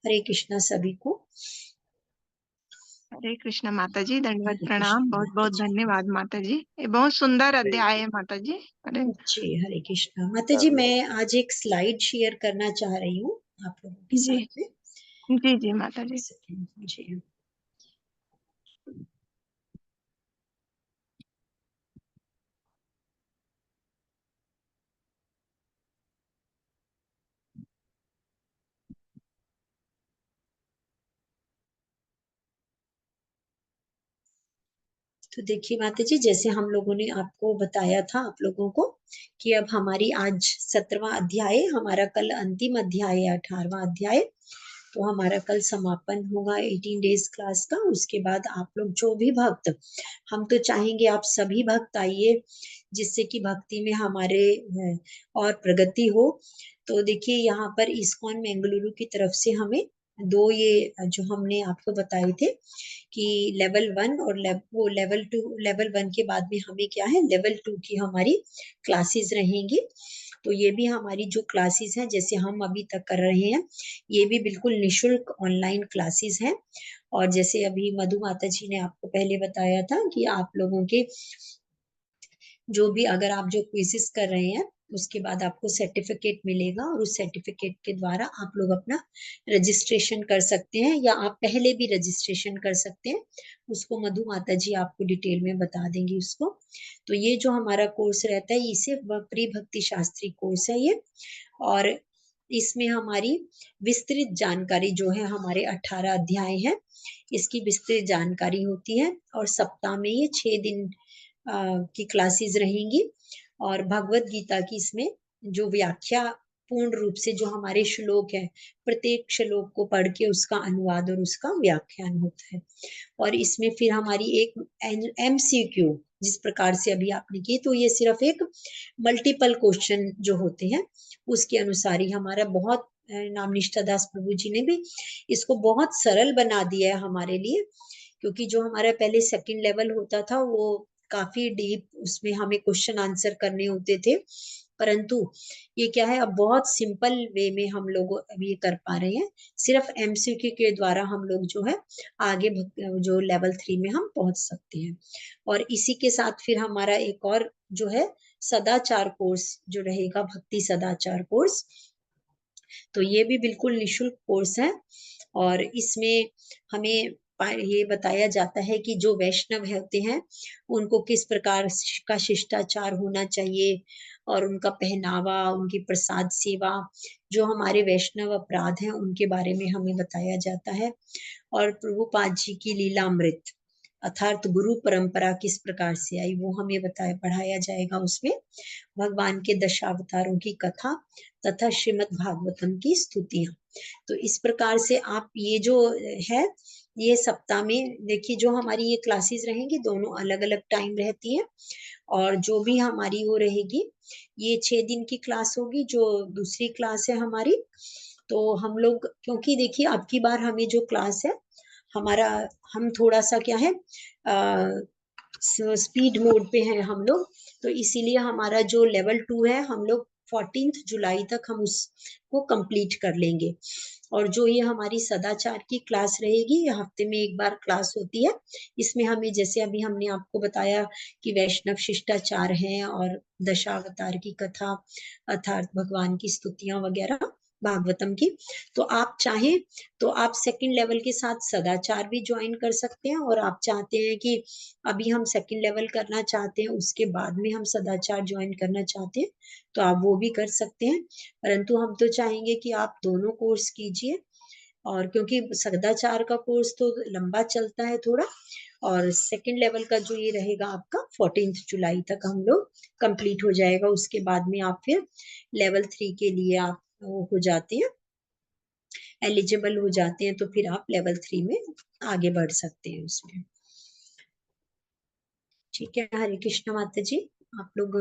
हरे कृष्णा सभी को।
हरे कृष्ण माता जी, दंडवत
हरे
प्रणाम,
कृष्ण
बहुत
माता
बहुत
जी।
धन्यवाद माता जी, ये बहुत सुंदर अध्याय है माता जी। अरे
जी हरे कृष्णा माता जी, मैं आज एक स्लाइड शेयर करना चाह रही हूँ आप लोगों के
जी
साथ में।
जी जी माता जी।
जी तो देखिए माता जी, जैसे हम लोगों ने आपको बताया था आप लोगों को कि अब हमारी आज 17वां अध्याय, हमारा कल अंतिम अध्याय है 18वां अध्याय। तो हमारा कल समापन होगा 18 डेज क्लास का। उसके बाद आप लोग जो भी भक्त, हम तो चाहेंगे आप सभी भक्त आइए, जिससे कि भक्ति में हमारे और प्रगति हो। तो देखिए यहाँ पर इस्कॉन बेंगलुरु की तरफ से हमें 2 ये जो हमने आपको बताए थे कि लेवल 1 और वो लेवल 2, लेवल 1 के बाद में हमें क्या है, लेवल 2 की हमारी क्लासेस रहेंगी। तो ये भी हमारी जो क्लासेस हैं, जैसे हम अभी तक कर रहे हैं, ये भी बिल्कुल निशुल्क ऑनलाइन क्लासेस हैं। और जैसे अभी मधु माता जी ने आपको पहले बताया था कि आप लोगों के जो भी, अगर आप जो क्विजेस कर रहे हैं उसके बाद आपको सर्टिफिकेट मिलेगा, और उस सर्टिफिकेट के द्वारा आप लोग अपना रजिस्ट्रेशन कर सकते हैं, या आप पहले भी रजिस्ट्रेशन कर सकते हैं। उसको मधु माता जी आपको डिटेल में बता देंगी उसको। तो ये जो हमारा कोर्स रहता है, इसे प्री भक्ति शास्त्री कोर्स है ये। और इसमें हमारी विस्तृत जानकारी जो है, हमारे 18 अध्याय हैं, इसकी विस्तृत जानकारी होती है। और सप्ताह में ये 6 दिन की क्लासेस रहेंगी। और भगवत गीता की इसमें जो व्याख्या पूर्ण रूप से, जो हमारे श्लोक है, प्रत्येक श्लोक को पढ़ के उसका अनुवाद और उसका व्याख्यान होता है। और इसमें फिर हमारी एक MCQ, जिस प्रकार से अभी आपने की, तो ये सिर्फ एक मल्टीपल क्वेश्चन जो होते हैं उसके अनुसार ही हमारा, बहुत नाम निष्ठा दास प्रभु जी ने भी इसको बहुत सरल बना दिया है हमारे लिए। क्योंकि जो हमारा पहले सेकंड लेवल होता था वो काफी डीप, उसमें हमें क्वेश्चन आंसर करने होते थे, परंतु ये क्या है, अब बहुत सिंपल वे में हम लोग अभी ये कर पा रहे हैं। सिर्फ MCQ के द्वारा हम लोग जो है आगे जो लेवल 3 में हम पहुंच सकते हैं। और इसी के साथ फिर हमारा एक और जो है सदाचार कोर्स जो रहेगा, भक्ति सदाचार कोर्स। तो ये भी बिल्कुल निशुल्क कोर्स है। और इसमें हमें ये बताया जाता है कि जो वैष्णव होते हैं उनको किस प्रकार का शिष्टाचार होना चाहिए और उनका पहनावा, उनकी प्रसाद सेवा, जो हमारे वैष्णव अपराध हैं उनके बारे में हमें बताया जाता है। और प्रभुपाद जी की लीलामृत अर्थात गुरु परंपरा किस प्रकार से आई वो हमें पढ़ाया जाएगा। उसमें भगवान के दशावतारों की कथा तथा श्रीमद् भागवतम की स्तुतियां। तो इस प्रकार से आप ये जो है ये सप्ताह में देखिए, जो हमारी ये क्लासेस रहेंगी दोनों अलग अलग टाइम रहती है, और जो भी हमारी वो रहेगी ये 6 दिन की क्लास होगी। जो दूसरी क्लास है हमारी, तो हम लोग क्योंकि देखिए अब की बार हमें जो क्लास है हमारा, हम थोड़ा सा क्या है स्पीड मोड पे हैं हम लोग, तो इसीलिए हमारा जो लेवल 2 है हम लोग 14 जुलाई तक हम उसको कंप्लीट कर लेंगे। और जो ये हमारी सदाचार की क्लास रहेगी, ये हफ्ते में एक बार क्लास होती है। इसमें हमें जैसे अभी हमने आपको बताया कि वैष्णव शिष्टाचार हैं और दशावतार की कथा अर्थात भगवान की स्तुतियां वगैरह भागवतम की, तो आप चाहें तो आप सेकंड लेवल के साथ सदाचार भी ज्वाइन कर सकते हैं, और आप चाहते हैं कि अभी हम सेकंड लेवल करना चाहते हैं उसके बाद में हम सदाचार ज्वाइन करना चाहते हैं तो आप वो भी कर सकते हैं। परंतु हम तो चाहेंगे कि आप दोनों कोर्स कीजिए, और क्योंकि सदाचार का कोर्स तो लंबा चलता है थोड़ा, और सेकंड लेवल का जो ये रहेगा आपका 14 जुलाई तक हम लोग कंप्लीट हो जाएगा। उसके बाद में आप फिर लेवल 3 के लिए आप वो हो जाते हैं, एलिजिबल हो जाते हैं, तो फिर आप लेवल 3 में आगे बढ़ सकते हैं उसमें। ठीक है, हरे कृष्ण माता जी। आप लोग